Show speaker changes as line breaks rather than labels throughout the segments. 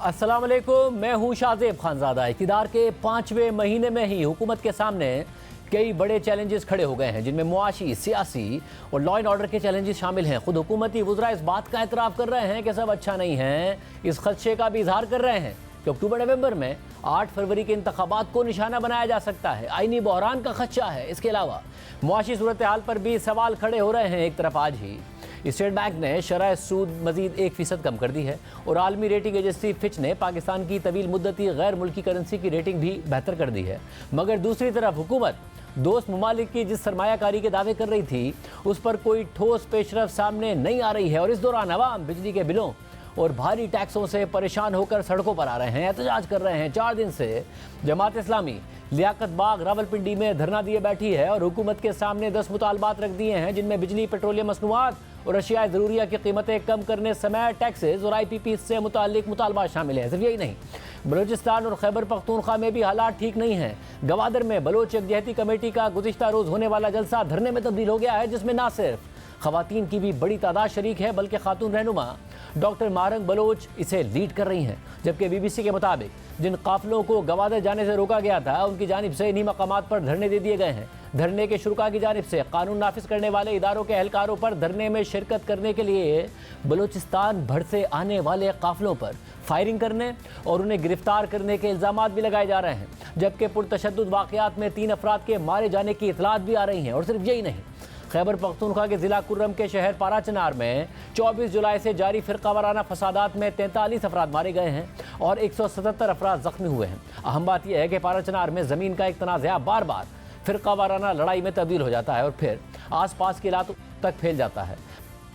अस्सलाम वालेकुम, मैं हूं शाहजेब खानजादा। इक़्तिदार के 5वें महीने में ही हुकूमत के सामने कई बड़े चैलेंजेस खड़े हो गए हैं, जिनमें मुआशी, सियासी और लॉ एंड ऑर्डर के चैलेंजेस शामिल हैं। खुद हुकूमती वुज़रा इस बात का एतराफ़ कर रहे हैं कि सब अच्छा नहीं है। इस खदशे का भी इजहार कर रहे हैं कि अक्टूबर नवंबर में 8 फरवरी के इंतखाबात को निशाना बनाया जा सकता है। आईनी बहरान का खदशा है। इसके अलावा मुआशी सूरत हाल पर भी सवाल खड़े हो रहे हैं। एक तरफ आज ही स्टेट बैंक ने शरह सूद मजीद 1% कम कर दी है और आलमी रेटिंग एजेंसी फिच ने पाकिस्तान की तवील मुद्दती गैर मुल्की करेंसी की रेटिंग भी बेहतर कर दी है। मगर दूसरी तरफ हुकूमत दोस्त ममालिक की जिस सरमायाकारी के दावे कर रही थी, उस पर कोई ठोस पेशरफ सामने नहीं आ रही है। और इस दौरान अवाम बिजली के बिलों और भारी टैक्सों से परेशान होकर सड़कों पर आ रहे हैं, एहतजाज कर रहे हैं। 4 दिन से जमात इस्लामी लियाकत बाग रावलपिंडी में धरना दिए बैठी है और हुकूमत के सामने 10 मुतालबात रख दिए हैं, जिनमें बिजली, पेट्रोलियम मसनूआत और अशिया ज़रूरिया की कीमतें कम करने समेत टैक्सेस और IPP से मुताल्लिक मुतालबात शामिल हैं। सिर्फ यही नहीं, बलूचिस्तान और खैबर पख्तूनख्वा में भी हालात ठीक नहीं हैं। गवादर में बलोच यकजहती कमेटी का गुज़िश्ता रोज़ होने वाला जलसा धरने में तब्दील हो गया है, जिसमें ना सिर्फ ख़वातीन की भी बड़ी तादाद शरीक है, बल्कि खातून रहनुमा डॉक्टर मारंग बलोच इसे लीड कर रही हैं। जबकि BBC के मुताबिक जिन काफिलों को गवादर जाने से रोका गया था, उनकी जानिब से इन्हीं मकामात पर धरने दे दिए गए हैं। धरने के शुरुका की जानिब से कानून नाफिज करने वाले इदारों के एहलकारों पर धरने में शिरकत करने के लिए बलूचिस्तान भर से आने वाले काफिलों पर फायरिंग करने और उन्हें गिरफ्तार करने के इल्ज़ामात भी लगाए जा रहे हैं। जबकि पुरतशद्दुद वाक़यात में 3 अफराद के मारे जाने की इतलात भी आ रही हैं। और सिर्फ यही नहीं, खैबर पख्तूनख्वा के ज़िला कुर्रम के शहर पाराचनार में 24 जुलाई से जारी फ़िरका वाराना फसादात में 43 अफराद मारे गए हैं और 177 अफराद ज़ख्मी हुए हैं। अहम बात यह है कि पाराचनार में ज़मीन का एक तनाज़ा बार बार फ़िरका वाराना लड़ाई में तब्दील हो जाता है और फिर आस पास के इलाकों तक फैल जाता है,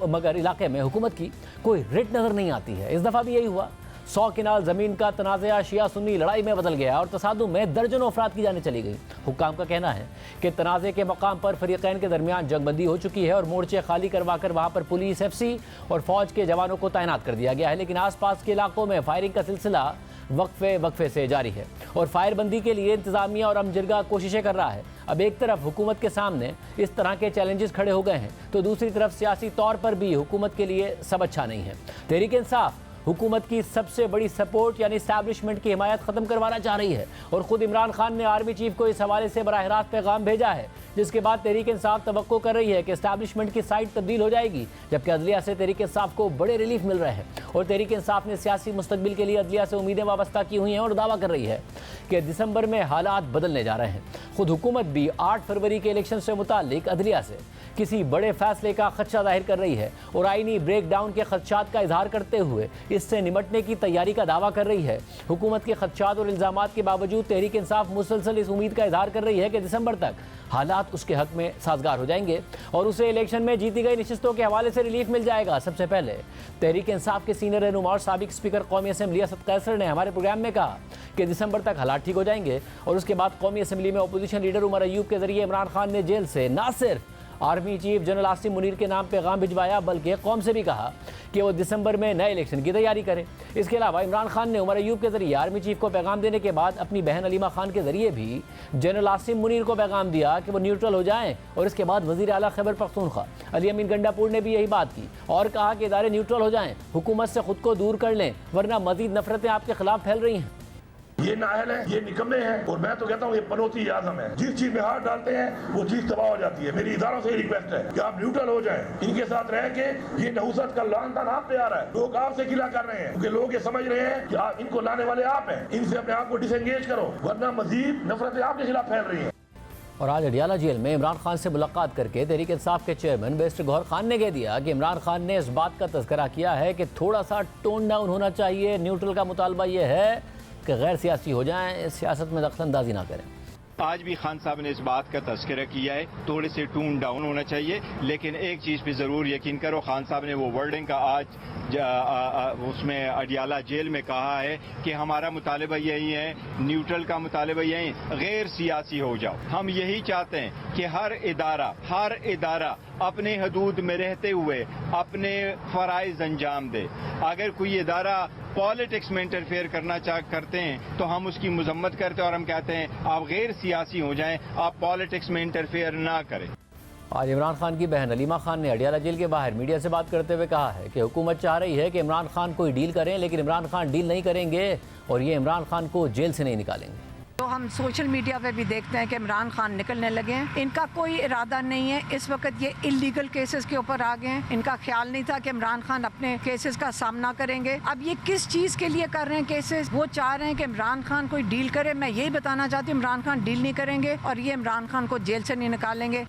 मगर इलाके में हुकूमत की कोई रिट नज़र नहीं आती है। इस दफ़ा भी यही हुआ। 100 किनाल ज़मीन का तनाज़ा शिया सुन्नी लड़ाई में बदल गया और तसादुम में दर्जनों अफराद की जानें चली गई। हुक्काम का कहना है कि तनाज़े के मकाम पर फरीक़ैन के दरमियान जंगबंदी हो चुकी है और मोर्चे खाली करवा कर वहाँ पर पुलिस, FC और फ़ौज के जवानों को तैनात कर दिया गया है। लेकिन आस पास के इलाकों में फायरिंग का सिलसिला वक्फे से जारी है और फायरबंदी के लिए इंतज़ामिया और अमजरगा कोशिशें कर रहा है। अब एक तरफ हुकूमत के सामने इस तरह के चैलेंजेस खड़े हो गए हैं, तो दूसरी तरफ सियासी तौर पर भी हुकूमत के लिए सब अच्छा नहीं है। तहरीक इंसाफ हुकूमत की सबसे बड़ी सपोर्ट यानी इस्टेब्लिशमेंट की हिमायत ख़त्म करवाना चाह रही है और ख़ुद इमरान खान ने आर्मी चीफ को इस हवाले से बराह रास्त पैगाम भेजा है, जिसके बाद तहरीक इंसाफ तवक्को कर रही है कि इस्टेब्लिशमेंट की साइड तब्दील हो जाएगी। जबकि अदलिया से तहरीक इंसाफ को बड़े रिलीफ मिल रहे हैं और तहरीक इंसाफ ने सियासी मुस्तकबिल के लिए अदलिया से उम्मीदें वाबस्ता की हुई हैं और दावा कर रही है कि दिसंबर में हालात बदलने जा रहे हैं। खुद हुकूमत भी 8 फरवरी के इलेक्शन से मुताल्लिक अदलिया से किसी बड़े फैसले का खदशा जाहिर कर रही है और आईनी ब्रेक डाउन के खदशात का इजहार करते हुए इससे निमटने की तैयारी का दावा कर रही है। हुकूमत के खदशात और इल्ज़ामात के बावजूद तहरीक इंसाफ मुसलसल इस उम्मीद का इजहार कर रही है कि दिसंबर तक हालात उसके हक में साजगार हो जाएंगे और उसे इलेक्शन में जीती गई नशिस्तों के हवाले से रिलीफ मिल जाएगा। सबसे पहले तहरीक इंसाफ के सीनियर रहनुमा और साबिक स्पीकर कौमी असम्बली असद कैसर ने हमारे प्रोग्राम में कहा कि दिसंबर तक हालात ठीक हो जाएंगे और उसके बाद कौमी असम्बली में अपोजिशन लीडर उमर अयूब के जरिए इमरान खान ने जेल से ना सिर्फ army chief general Asim Munir के नाम पैगाम भिजवाया, बल्कि कौम से भी कहा कि वो दिसंबर में नए इलेक्शन की तैयारी करें। इसके अलावा इमरान खान ने उमर अयूब के जरिए आर्मी चीफ को पैगाम देने के बाद अपनी बहन अलीमा खान के जरिए भी जनरल आसिम मुनीर को पैगाम दिया कि वो न्यूट्रल हो जाएं और इसके बाद वज़ीर आला खैबर पख्तूनख्वा अली अमीन गंडापुर ने भी यही बात की और कहा कि इदारे न्यूट्रल हो जाएं, हुकूमत से खुद को दूर कर लें, वरना मजीद नफरतें आपके खिलाफ फैल रही हैं।
ये नाअहल है, ये निकम्मे हैं और मैं तो कहता हूँ ये पनौती आज़म है। जिस चीज में हाथ डालते हैं वो चीज तबाह हो जाती है। मेरी इदारों से रिक्वेस्ट है कि आप न्यूट्रल हो जाएं, इनके साथ रह के ये नहुसत का लानतान आप पे आ रहा है, लोग आपसे गिला कर रहे हैं क्योंकि लोग ये समझ रहे हैं कि आप इनको लाने वाले आप हैं। इनसे अपने आप को डिसएंगेज करो, वरना मजीद नफरतें आपके खिलाफ फैल रही हैं।
और आज अडियाला जेल में इमरान खान से मुलाकात करके तहरीक इंसाफ के चेयरमैन बैरिस्टर गौहर खान ने कह दिया कि इमरान खान ने इस बात का तज़किरा किया है कि थोड़ा सा टोन डाउन होना चाहिए। न्यूट्रल का मुतालबा ये है कि गैर सियासी हो जाएं, सियासत में दखलंदाजी ना करें।
आज भी खान साहब ने इस बात का तज़किरा किया है, थोड़े से टून डाउन होना चाहिए। लेकिन एक चीज़ पे ज़रूर यकीन करो, खान साहब ने वो वर्डिंग का आज उसमें अडियाला जेल में कहा है कि हमारा मुतालबा यही है, न्यूट्रल का मुतालबा यही, गैर सियासी हो जाओ। हम यही चाहते हैं कि हर इदारा अपने हदूद में रहते हुए अपने फ़राइज़ अंजाम दे। अगर कोई इदारा पॉलिटिक्स में इंटरफेयर करना करते हैं तो हम उसकी मजम्मत करते हैं और हम कहते हैं आप गैर सियासी हो जाएं, आप पॉलिटिक्स में इंटरफेयर ना करें।
आज इमरान खान की बहन अलीमा खान ने अडियाला जेल के बाहर मीडिया से बात करते हुए कहा है कि हुकूमत चाह रही है कि इमरान खान कोई डील करें, लेकिन इमरान खान डील नहीं करेंगे और ये इमरान खान को जेल से नहीं निकालेंगे।
तो हम सोशल मीडिया पे भी देखते हैं कि इमरान खान निकलने लगे हैं। इनका कोई इरादा नहीं है, इस वक्त ये इलीगल केसेस के ऊपर आ गए हैं। इनका ख्याल नहीं था कि इमरान खान अपने केसेस का सामना करेंगे। अब ये किस चीज़ के लिए कर रहे हैं केसेस? वो चाह रहे हैं कि इमरान खान कोई डील करे। मैं यही बताना चाहती हूँ, इमरान खान डील नहीं करेंगे और ये इमरान खान को जेल से नहीं निकालेंगे।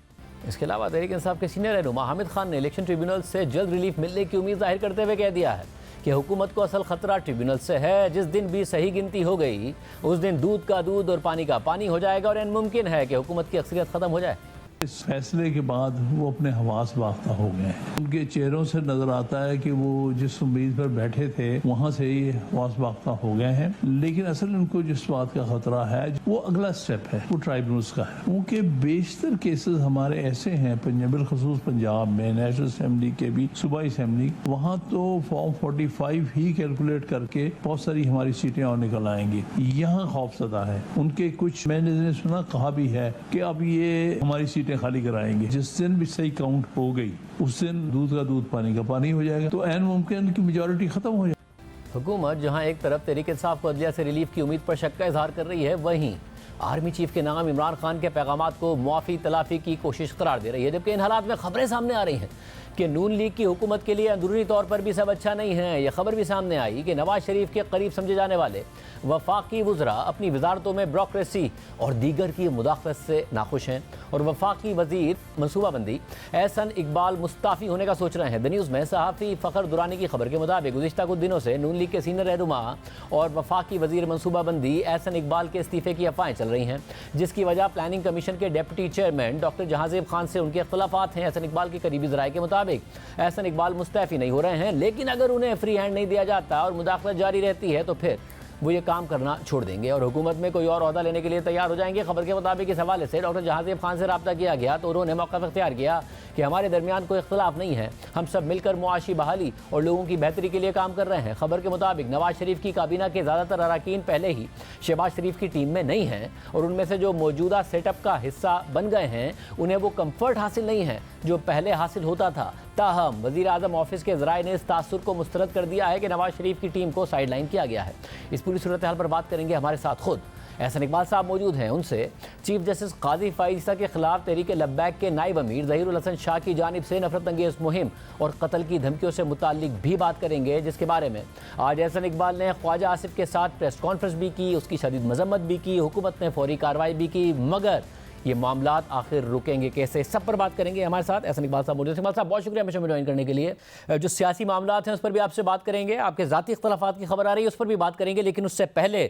इसके अलावा तहरीक इंसाफ के सीनियर रहनुमा हामिद खान ने इलेक्शन ट्रिब्यूनल से जल्द रिलीफ मिलने की उम्मीद जाहिर करते हुए कह दिया है कि हुकूमत को असल खतरा ट्रिब्यूनल से है। जिस दिन भी सही गिनती हो गई उस दिन दूध का दूध और पानी का पानी हो जाएगा और मुमकिन है कि हुकूमत की अक्सरियत खत्म हो जाए।
इस फैसले के बाद वो अपने हवास बाख्ता हो गए हैं। उनके चेहरों से नजर आता है कि वो जिस उम्मीद पर बैठे थे वहाँ से ही हवास बाख्ता हो गए हैं। लेकिन असल उनको जिस बात का खतरा है वो अगला स्टेप है, वो ट्राइब्यूनल्स का है। क्योंकि बेशतर केसेस हमारे ऐसे हैं बिलखसूस पंजाब में नेशनल असेंबली के भी सूबाई असेंबली, वहाँ तो फॉर्म 45 ही कैलकुलेट करके बहुत सारी हमारी सीटें और निकल आएंगी। यहाँ खौफजदा है उनके कुछ, मैंने सुना कहा भी है कि अब ये हमारी सीटें खाली कराएंगे। जिस दिन भी सही काउंट हो गई उस दिन दूध का दूध पानी का पानी हो जाएगा, तो ऐन मुमकिन की मेजॉरिटी खत्म हो जाएगी।
हुकूमत जहां एक तरफ तहरीक इंसाफ को अदलिया से रिलीफ की उम्मीद पर शक का इजहार कर रही है, वहीं आर्मी चीफ के नाम इमरान खान के पैगामात को मुआफ़ी तलाफी की कोशिश करार दे रही है। जबकि इन हालात में खबरें सामने आ रही हैं कि नून लीग की हुकूमत के लिए अंदरूनी तौर पर भी सब अच्छा नहीं है। यह खबर भी सामने आई कि नवाज शरीफ के करीब समझे जाने वाले वफाकी वज़रा अपनी वजारतों में ब्यूरोक्रेसी और दीगर की मुदाखलत से नाखुश हैं और वफाकी वजीर मनसूबाबंदी एहसन इकबाल मुस्ताफ़ी होने का सोच रहे हैं। द न्यूज़ में सहाफ़ी फ़खर दुरानी की खबर के मुताबिक गुज़िश्ता कुछ दिनों से नून लीग के सीनियर रहनुमा और वफाकी वजीर मनसूबाबंदी एहसन इकबाल के इस्तीफ़े की अफवाहें चल रही हैं, जिसकी वजह प्लानिंग कमीशन के deputy chairman doctor Jahanzeb Khan से उनके इख्तलाफात हैं। एहसन इकबाल की करीबी ज़राए के मुताबिक एहसन इकबाल मुस्तैफी नहीं हो रहे हैं, लेकिन अगर उन्हें फ्री हैंड नहीं दिया जाता और मुदाखलत जारी रहती है तो फिर वो ये काम करना छोड़ देंगे और हुकूमत में कोई और ओहदा लेने के लिए तैयार हो जाएंगे। खबर के मुताबिक इस हवाले से डॉक्टर जहांज़ेब खान से रब्ता किया गया तो उन्होंने मौक़िफ़ इख्तियार किया कि हमारे दरमियान कोई इख्तिलाफ नहीं है, हम सब मिलकर मुआशी बहाली और लोगों की बेहतरी के लिए काम कर रहे हैं। खबर के मुताबिक नवाज शरीफ की काबीना के ज़्यादातर अरकान पहले ही शहबाज शरीफ की टीम में नहीं हैं और उनमें से जो मौजूदा सेटअप का हिस्सा बन गए हैं उन्हें वो कम्फर्ट हासिल नहीं है जो पहले हासिल होता था। ताहम वज़ीर आज़म ऑफिस के ज़राए ने इस तासुर को मुस्तरद कर दिया है कि नवाज शरीफ की टीम को साइड लाइन किया गया है। इस पूरी सूरत हाल पर बात करेंगे हमारे साथ खुद एहसन इकबाल साहब मौजूद हैं। उनसे चीफ जस्टिस काजी फाइज़ के खिलाफ तहरीक लब्बैक के नायब अमीर ज़हीरुल हसन शाह की जानिब से नफरत अंगेज़ मुहिम और कत्ल की धमकियों से मुताल्लिक भी बात करेंगे, जिसके बारे में आज एहसन इकबाल ने ख्वाजा आसिफ के साथ प्रेस कॉन्फ्रेंस भी की, उसकी शदीद मजम्मत भी की, हुकूमत ने फौरी कार्रवाई भी की, मगर ये मामलात आखिर रुकेंगे कैसे, सब पर बात करेंगे। हमारे साथ एहसन इकबाल साहब मौजूद हैं। इकबाल साहब बहुत शुक्रिया हमेशा में ज्वाइन करने के लिए। जो सियासी मामलात हैं उस पर भी आपसे बात करेंगे, आपके ज़ाती इख्तलाफात की खबर आ रही है उस पर भी बात करेंगे, लेकिन उससे पहले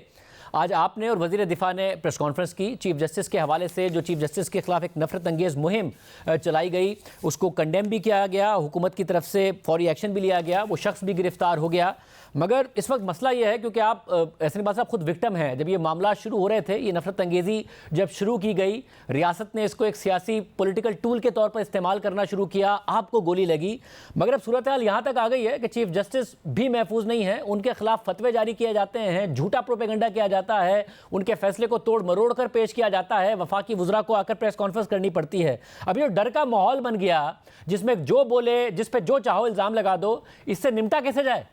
आज आपने और वज़ीर दिफा ने प्रेस कॉन्फ्रेंस की चीफ जस्टिस के हवाले से। जो चीफ जस्टिस के खिलाफ एक नफरत अंगेज़ मुहिम चलाई गई उसको कंडेम भी किया गया, हुकूमत की तरफ से फौरी एक्शन भी लिया गया, वो शख्स भी गिरफ्तार हो गया। मगर इस वक्त मसला ये है क्योंकि आप एहसन इकबाल साहब खुद विक्टिम हैं। जब ये मामला शुरू हो रहे थे, ये नफरत अंगेज़ी जब शुरू की गई, रियासत ने इसको एक सियासी पॉलिटिकल टूल के तौर पर इस्तेमाल करना शुरू किया, आपको गोली लगी। मगर अब सूरत हाल यहाँ तक आ गई है कि चीफ जस्टिस भी महफूज नहीं है, उनके खिलाफ फतवे जारी किए जाते हैं, झूठा प्रोपेगेंडा किया जाता है, उनके फैसले को तोड़ मरोड़ कर पेश किया जाता है, वफाकी वज़रा को आकर प्रेस कॉन्फ्रेंस करनी पड़ती है। अब ये डर का माहौल बन गया जिसमें जो बोले, जिस पे जो चाहो इल्ज़ाम लगा दो, इससे निपटा कैसे जाए?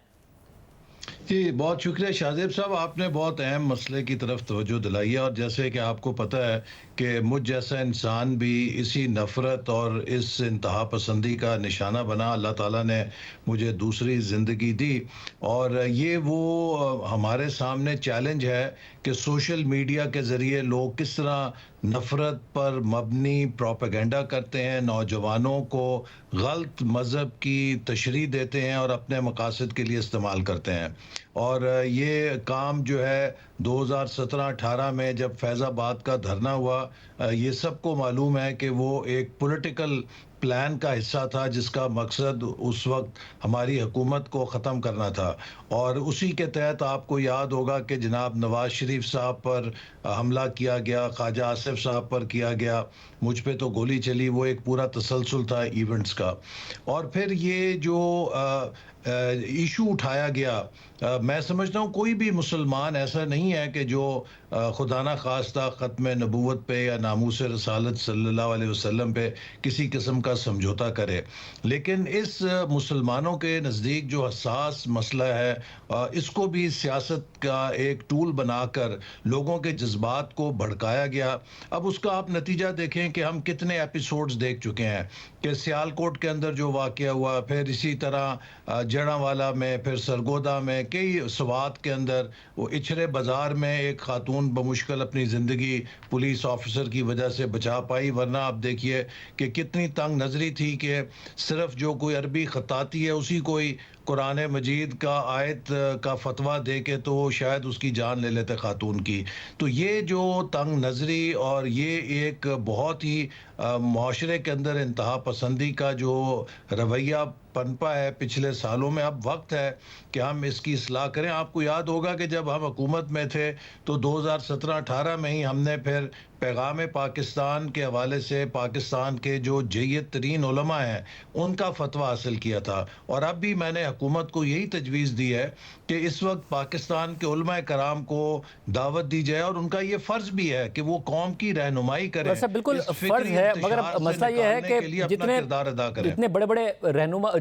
जी बहुत शुक्रिया शाहजेब साहब, आपने बहुत अहम मसले की तरफ तवज्जो दिलाई है। और जैसे कि आपको पता है कि मुझ जैसा इंसान भी इसी नफ़रत और इस इंतहा पसंदी का निशाना बना, अल्लाह ताला ने मुझे दूसरी ज़िंदगी दी। और ये वो हमारे सामने चैलेंज है कि सोशल मीडिया के ज़रिए लोग किस तरह नफ़रत पर मबनी प्रोपेगेंडा करते हैं, नौजवानों को गलत मज़हब की तशरीह देते हैं और अपने मकासद के लिए इस्तेमाल करते हैं। और ये काम जो है 2017-18 में जब फैज़ाबाद का धरना हुआ, ये सबको मालूम है कि वो एक पॉलिटिकल प्लान का हिस्सा था जिसका मकसद उस वक्त हमारी हुकूमत को ख़त्म करना था। और उसी के तहत आपको याद होगा कि जनाब नवाज शरीफ साहब पर हमला किया गया, ख्वाजा आसिफ साहब पर किया गया, मुझ पे तो गोली चली, वो एक पूरा तसलसल था इवेंट्स का। और फिर ये जो इशू उठाया गया, मैं समझता हूँ कोई भी मुसलमान ऐसा नहीं है कि जो खुदा न खास्ता ख़त्म नबूवत पे या नामूस रसालत सल्लल्लाहु अलैहि वसल्लम पे किसी किस्म का समझौता करे, लेकिन इस मुसलमानों के नज़दीक जो हसास मसला है, इसको भी सियासत का एक टूल बनाकर लोगों के जज्बात को भड़काया गया। अब उसका आप नतीजा देखें कि हम कितने एपिसोड्स देख चुके हैं कि सियालकोट के अंदर जो वाक़या हुआ, फिर इसी तरह जड़ावाला में, फिर सरगोदा में, कई स्वात के अंदर, वो इछरे बाज़ार में एक खातून बमुश्किल अपनी ज़िंदगी पुलिस ऑफिसर की वजह से बचा पाई, वरना आप देखिए कि कितनी तंग नज़री थी कि सिर्फ जो कोई अरबी ख़ताती है उसी कोई कुरान मजीद का आयत का फतवा दे के तो शायद उसकी जान ले लेते खातून की। तो ये जो तंग नज़री और ये एक बहुत ही माशरे के अंदर इंतहा पसंदी का जो रवैया पनपा है पिछले सालों में, अब वक्त है कि हम इसकी इस्लाह करें। आपको याद होगा कि जब हम हुकूमत में थे तो 2017-18 में ही हमने फिर पैगाम पाकिस्तान के हवाले से पाकिस्तान के जो जय्यद तरीन उलमा हैं उनका फतवा हासिल किया था। और अब भी मैंने हुकूमत को यही तजवीज़ दी है कि इस वक्त पाकिस्तान के उलमा कराम को दावत दी जाए और उनका ये फ़र्ज़ भी है कि वो कौम की रहनुमाई करें।
बिल्कुल फ़र्ज़ है, मगर मसला ये है कि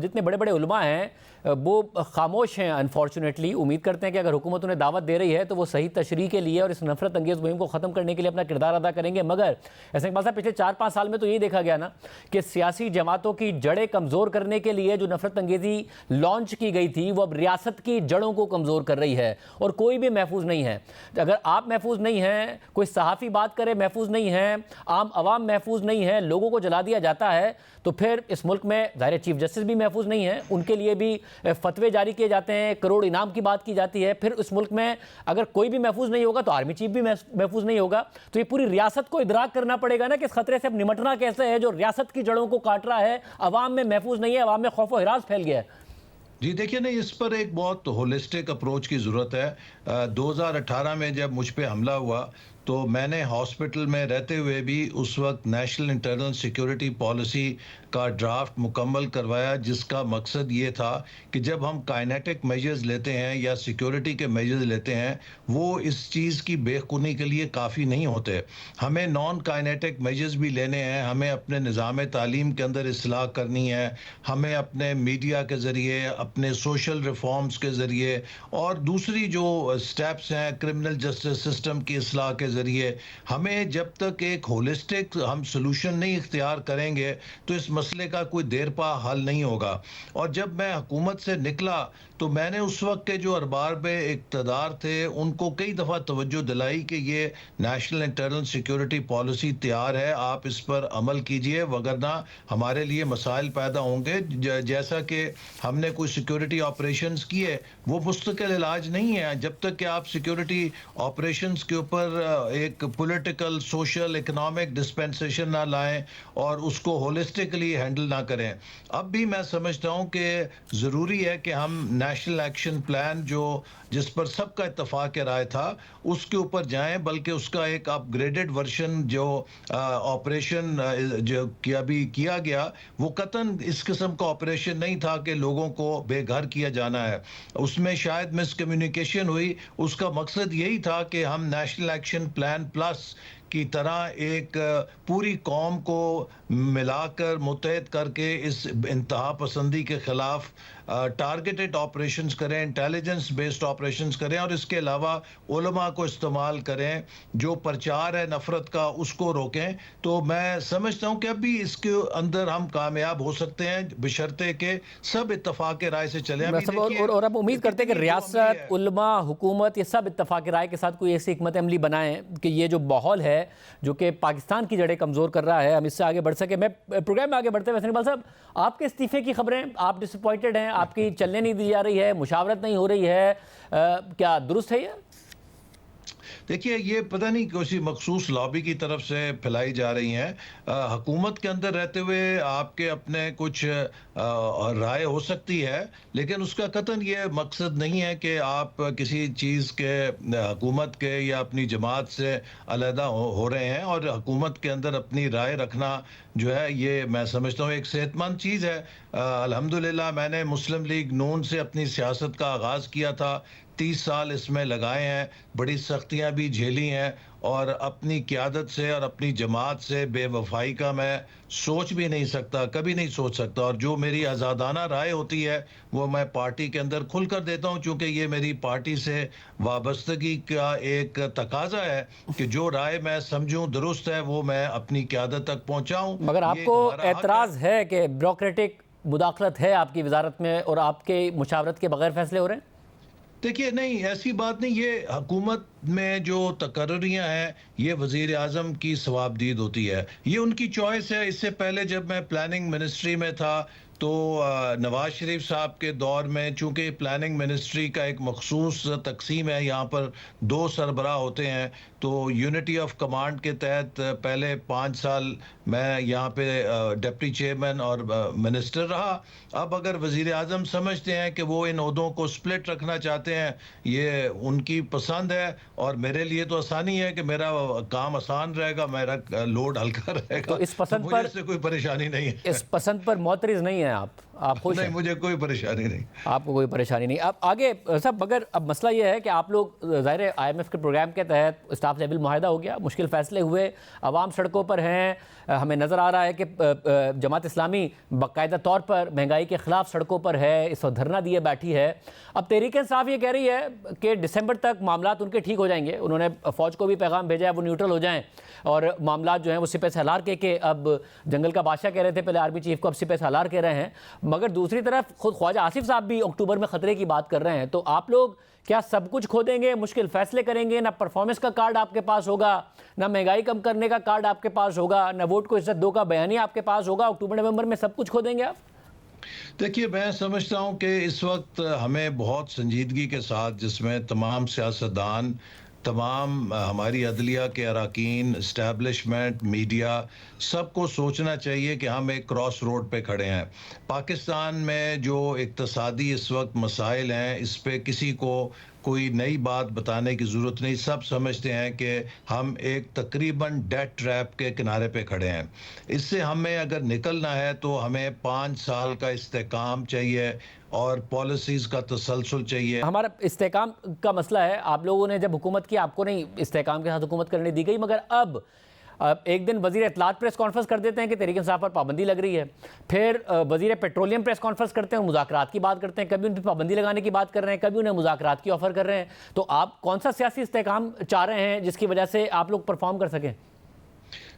जितने बड़े बड़े उलमा हैं वो खामोश हैं अनफॉर्चुनेटली। उम्मीद करते हैं कि अगर हुकूमत उन्हें दावत दे रही है तो वो सही तशरीह के लिए और इस नफरत अंगेज़ मुहिम को ख़त्म करने के लिए अपना किरदार अदा करेंगे। मगर ऐसे इकबाल साहब, पिछले 4-5 साल में तो यही देखा गया ना कि सियासी जमातों की जड़ें कमज़ोर करने के लिए जो नफरत अंगेज़ी लॉन्च की गई थी वो अब रियासत की जड़ों को कमज़ोर कर रही है और कोई भी महफूज नहीं है। अगर आप महफूज नहीं हैं, कोई सहाफ़ी बात करे महफूज नहीं है, आम आवाम महफूज नहीं है, लोगों को जला दिया जाता है, तो फिर इस मुल्क में ज़ाहिर चीफ जस्टिस भी महफूज नहीं है, उनके लिए भी फतवे जारी किए जाते हैं, करोड़ इनाम की बात की जाती है। फिर इस मुल्क में अगर कोई भी महफूज नहीं होगा तो आर्मी चीफ भी महफूज नहीं होगा। तो ये पूरी रियासत को इदराक करना पड़ेगा ना कि इस खतरे से अब निमटना कैसे है जो रियासत की जड़ों को काट रहा है, अवाम में महफूज नहीं है, अवाम में खौफ व हिरास फैल गया है।
जी देखिए ना, इस पर एक बहुत होलिस्टिक अप्रोच की ज़रूरत है। 2018 में जब मुझ पे हमला हुआ तो मैंने हॉस्पिटल में रहते हुए भी उस वक्त नेशनल इंटरनल सिक्योरिटी पॉलिसी का ड्राफ्ट मुकम्मल करवाया, जिसका मकसद ये था कि जब हम काइनेटिक मेजर्स लेते हैं या सिक्योरिटी के मेजर्स लेते हैं वो इस चीज़ की बेखुनी के लिए काफ़ी नहीं होते। हमें नॉन काइनेटिक मेजर्स भी लेने हैं, हमें अपने निज़ाम तालीम के अंदर इस्लाह करनी है, हमें अपने मीडिया के ज़रिए, अपने सोशल रिफॉर्म्स के ज़रिए और दूसरी जो स्टेप्स हैं क्रिमिनल जस्टिस सिस्टम की इस्लाह के ज़रिए, हमें जब तक एक होलिस्टिक हम सोल्यूशन नहीं इख्तियार करेंगे तो इस मसले का कोई देर पा हल नहीं होगा। और जब मैं हुकूमत से निकला तो मैंने उस वक्त के जो अरबाब इक़्तिदार थे उनको कई दफ़ा तवज्जो दिलाई कि ये नेशनल इंटरनल सिक्योरिटी पॉलिसी तैयार है, आप इस पर अमल कीजिए, वगरना हमारे लिए मसाइल पैदा होंगे। जैसा कि हमने कोई सिक्योरिटी ऑपरेशंस किए वो मुस्तकिल इलाज नहीं है जब तक कि आप सिक्योरिटी ऑपरेशंस के ऊपर एक पॉलिटिकल, सोशल, इकोनॉमिक डिस्पेंसेशन ना लाएं और उसको होलिस्टिकली हैंडल ना करें। अब भी मैं समझता हूं कि ज़रूरी है कि हम नेशनल एक्शन प्लान जिस पर सबका इत्तफाक राय था उसके ऊपर जाएं, बल्कि उसका एक अपग्रेडेड वर्जन जो ऑपरेशन जो किया गया वो कतन इस किस्म का ऑपरेशन नहीं था कि लोगों को बेघर किया जाना है। उसमें शायद मिसकम्युनिकेशन हुई। उसका मकसद यही था कि हम नेशनल एक्शन प्लान प्लस की तरह एक पूरी कौम को मिलाकर मुत्तहद करके इस इंतहा पसंदी के ख़िलाफ़ टारगेटेड ऑपरेशंस करें, इंटेलिजेंस बेस्ड ऑपरेशंस करें और इसके अलावा उलमा को इस्तेमाल करें, जो प्रचार है नफ़रत का उसको रोकें। तो मैं समझता हूँ कि अभी इसके अंदर हम कामयाब हो सकते हैं बशर्ते के सब इत्तफाक राय से चलें।
और अब उम्मीद करते हैं कि रियासत, उलमा, हुकूमत ये सब इत्तफाक राय के साथ कोई ऐसी हिकमत अमली बनाएं कि ये जो माहौल है जो कि पाकिस्तान की जड़ें कमज़ोर कर रहा है हम इससे आगे बढ़ सके। मैं प्रोग्राम में आगे बढ़ते हुए इकबाल साहब, आपके इस्तीफे की खबरें, आप डिसअपॉइंटेड हैं, आपकी चलने नहीं दी जा रही है, मुशावरत नहीं हो रही है, क्या दुरुस्त है ये?
देखिए ये पता नहीं किसी मखसूस लॉबी की तरफ से फैलाई जा रही हैं। हुकूमत के अंदर रहते हुए आपके अपने कुछ राय हो सकती है, लेकिन उसका कतन ये मकसद नहीं है कि आप किसी चीज़ के हुकूमत के या अपनी जमात से अलहदा हो रहे हैं। और हुकूमत के अंदर अपनी राय रखना जो है ये मैं समझता हूँ एक सेहतमंद चीज़ है। अल्हम्दुलिल्लाह मैंने मुस्लिम लीग नून से अपनी सियासत का आगाज़ किया था, 30 साल इसमें लगाए हैं, बड़ी सख्तियां भी झेली हैं, और अपनी क़यादत से और अपनी जमात से बेवफाई का मैं सोच भी नहीं सकता, कभी नहीं सोच सकता। और जो मेरी आज़ादाना राय होती है वो मैं पार्टी के अंदर खुल कर देता हूं, चूँकि ये मेरी पार्टी से वाबस्तगी का एक तकाजा है कि जो राय मैं समझूं दुरुस्त है वो मैं अपनी क़यादत तक पहुँचाऊँ।
मगर आपको एतराज़ है कि ब्यूरोक्रेटिक मुदाखलत है आपकी वजारत में और आपके मुशावरत के बगैर फैसले हो रहे हैं?
देखिए नहीं, ऐसी बात नहीं। ये हुकूमत में जो तकर्रियाँ हैं ये वज़ीर आज़म की सवाबदीद होती है, ये उनकी चॉइस है। इससे पहले जब मैं प्लानिंग मिनिस्ट्री में था तो नवाज शरीफ साहब के दौर में, चूँकि प्लानिंग मिनिस्ट्री का एक मखसूस तकसीम है, यहाँ पर 2 सरबराह होते हैं, तो यूनिटी ऑफ कमांड के तहत पहले 5 साल मैं यहाँ पे डिप्टी चेयरमैन और मिनिस्टर रहा। अब अगर वज़ीर आज़म समझते हैं कि वो इन ओहदों को स्प्लिट रखना चाहते हैं, ये उनकी पसंद है, और मेरे लिए तो आसानी है कि मेरा काम आसान रहेगा, मेरा लोड हल्का रहेगा।
तो इस पसंद
मुझे
पर
इससे कोई परेशानी नहीं है।
इस पसंद पर मोतरिज नहीं है आप खुश
नहीं,
हैं?
मुझे कोई परेशानी नहीं।
आपको कोई परेशानी नहीं। अब आगे सब, मगर अब मसला ये है कि आप लोग ज़ाहिर IMF के प्रोग्राम के तहत स्टाफ लेवल मुआहदा हो गया, मुश्किल फ़ैसले हुए, अवाम सड़कों पर हैं। हमें नज़र आ रहा है कि जमात इस्लामी बाकायदा तौर पर महंगाई के ख़िलाफ़ सड़कों पर है, इस वक्त धरना दिए बैठी है। अब तहरीक इंसाफ ये कह रही है कि दिसंबर तक मामलात उनके ठीक हो जाएंगे। उन्होंने फ़ौज को भी पैगाम भेजा है वो न्यूट्रल हो जाएँ, और मामलात जो हैं वो सिपह सालार के अब जंगल का बादशाह कह रहे थे पहले आर्मी चीफ को, अब सिपह सालार कह रहे हैं। मगर दूसरी तरफ खुद ख्वाजा आसिफ साहब भी अक्टूबर में खतरे की बात कर रहे हैं। तो आप लोग क्या सब कुछ खो देंगे, मुश्किल फैसले करेंगे? ना परफॉर्मेंस का कार्ड आपके पास होगा, ना महंगाई कम करने का कार्ड आपके पास होगा, ना वोट को इज्जत दो का बयानी आपके पास होगा। अक्टूबर नवंबर में सब कुछ खो देंगे आप?
देखिए मैं समझता हूँ कि इस वक्त हमें बहुत संजीदगी के साथ, जिसमें तमाम सियासतदान, तमाम हमारी अदलिया के अरकान, इस्टेब्लिशमेंट, मीडिया, सबको सोचना चाहिए कि हम एक क्रॉस रोड पे खड़े हैं। पाकिस्तान में जो इक्तसादी इस वक्त मसाइल हैं, इस पे किसी को कोई नई बात बताने की ज़रूरत नहीं। सब समझते हैं कि हम एक तकरीबन डेट ट्रैप के किनारे पे खड़े हैं। इससे हमें अगर निकलना है तो हमें 5 साल का इस्तेकाम चाहिए और पॉलिसीज़ का तसलसल चाहिए।
हमारा इस्तेकाम का मसला है, आप लोगों ने जब हुकूमत की, आपको नहीं इस्तेकाम के साथ हुकूमत करने दी गई, मगर अब एक दिन वज़ीर इत्तलात प्रेस कॉन्फ्रेंस कर देते हैं कि तहरीक इंसाफ पर पाबंदी लग रही है, फिर वज़ीर पेट्रोलियम प्रेस कॉन्फ्रेंस करते हैं, मुज़ाकरात की बात करते हैं, कभी उन पर पाबंदी लगाने की बात कर रहे हैं, कभी उन्हें मुज़ाकरात की ऑफ़र कर रहे हैं। तो आप कौन सा सियासी इस्तेकाम चाह रहे हैं जिसकी वजह से आप लोग परफॉर्म कर सकें?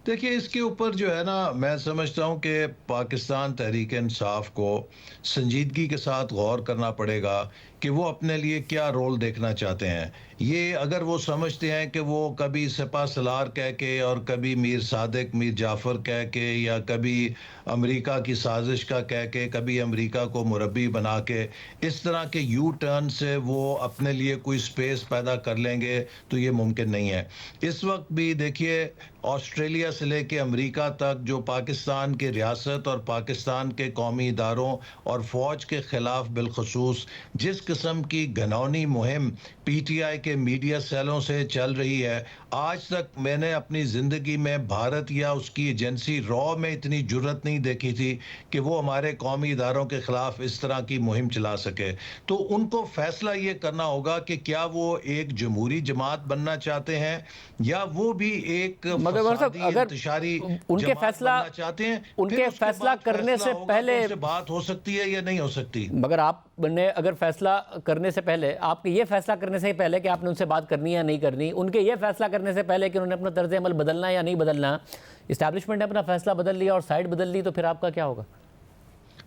देखिए इसके ऊपर जो है ना, मैं समझता हूँ कि पाकिस्तान तहरीक इंसाफ को संजीदगी के साथ गौर करना पड़ेगा कि वो अपने लिए क्या रोल देखना चाहते हैं। ये अगर वो समझते हैं कि वो कभी सिपा सलार कह के और कभी मीर सादिक, मीर जाफ़र कह के, या कभी अमेरिका की साजिश का कह के, कभी अमेरिका को मुरब्बी बना के, इस तरह के यू टर्न से वो अपने लिए कोई स्पेस पैदा कर लेंगे, तो ये मुमकिन नहीं है। इस वक्त भी देखिए ऑस्ट्रेलिया से लेके अमेरिका तक जो पाकिस्तान की रियासत और पाकिस्तान के कौमी इदारों और फ़ौज के ख़िलाफ़ बिलखसूस जिस किस्म की घनौनी मुहिम PTI के मीडिया सेलों से चल रही है, आज तक मैंने अपनी ज़िंदगी में भारत या उसकी एजेंसी रॉ में इतनी जुर्रत नहीं देखी थी कि वो हमारे कौमी इदारों के ख़िलाफ़ इस तरह की मुहिम चला सके। तो उनको फ़ैसला ये करना होगा कि क्या वो एक जमहूरी जमात बनना चाहते हैं या वो भी एक
अगर उनके फैसला
चाहते हैं।
उनके फैसला करने से पहले
बात हो सकती है या नहीं हो सकती।
मगर आपने अगर फैसला करने से पहले, आपके ये फैसला करने से पहले कि आपने उनसे बात करनी है या नहीं करनी, उनके ये फैसला करने से पहले कि उन्होंने अपना तर्ज अमल बदलना है या नहीं बदलना, इस्टेब्लिशमेंट ने अपना फैसला बदल लिया और साइड बदल ली, तो फिर आपका क्या होगा?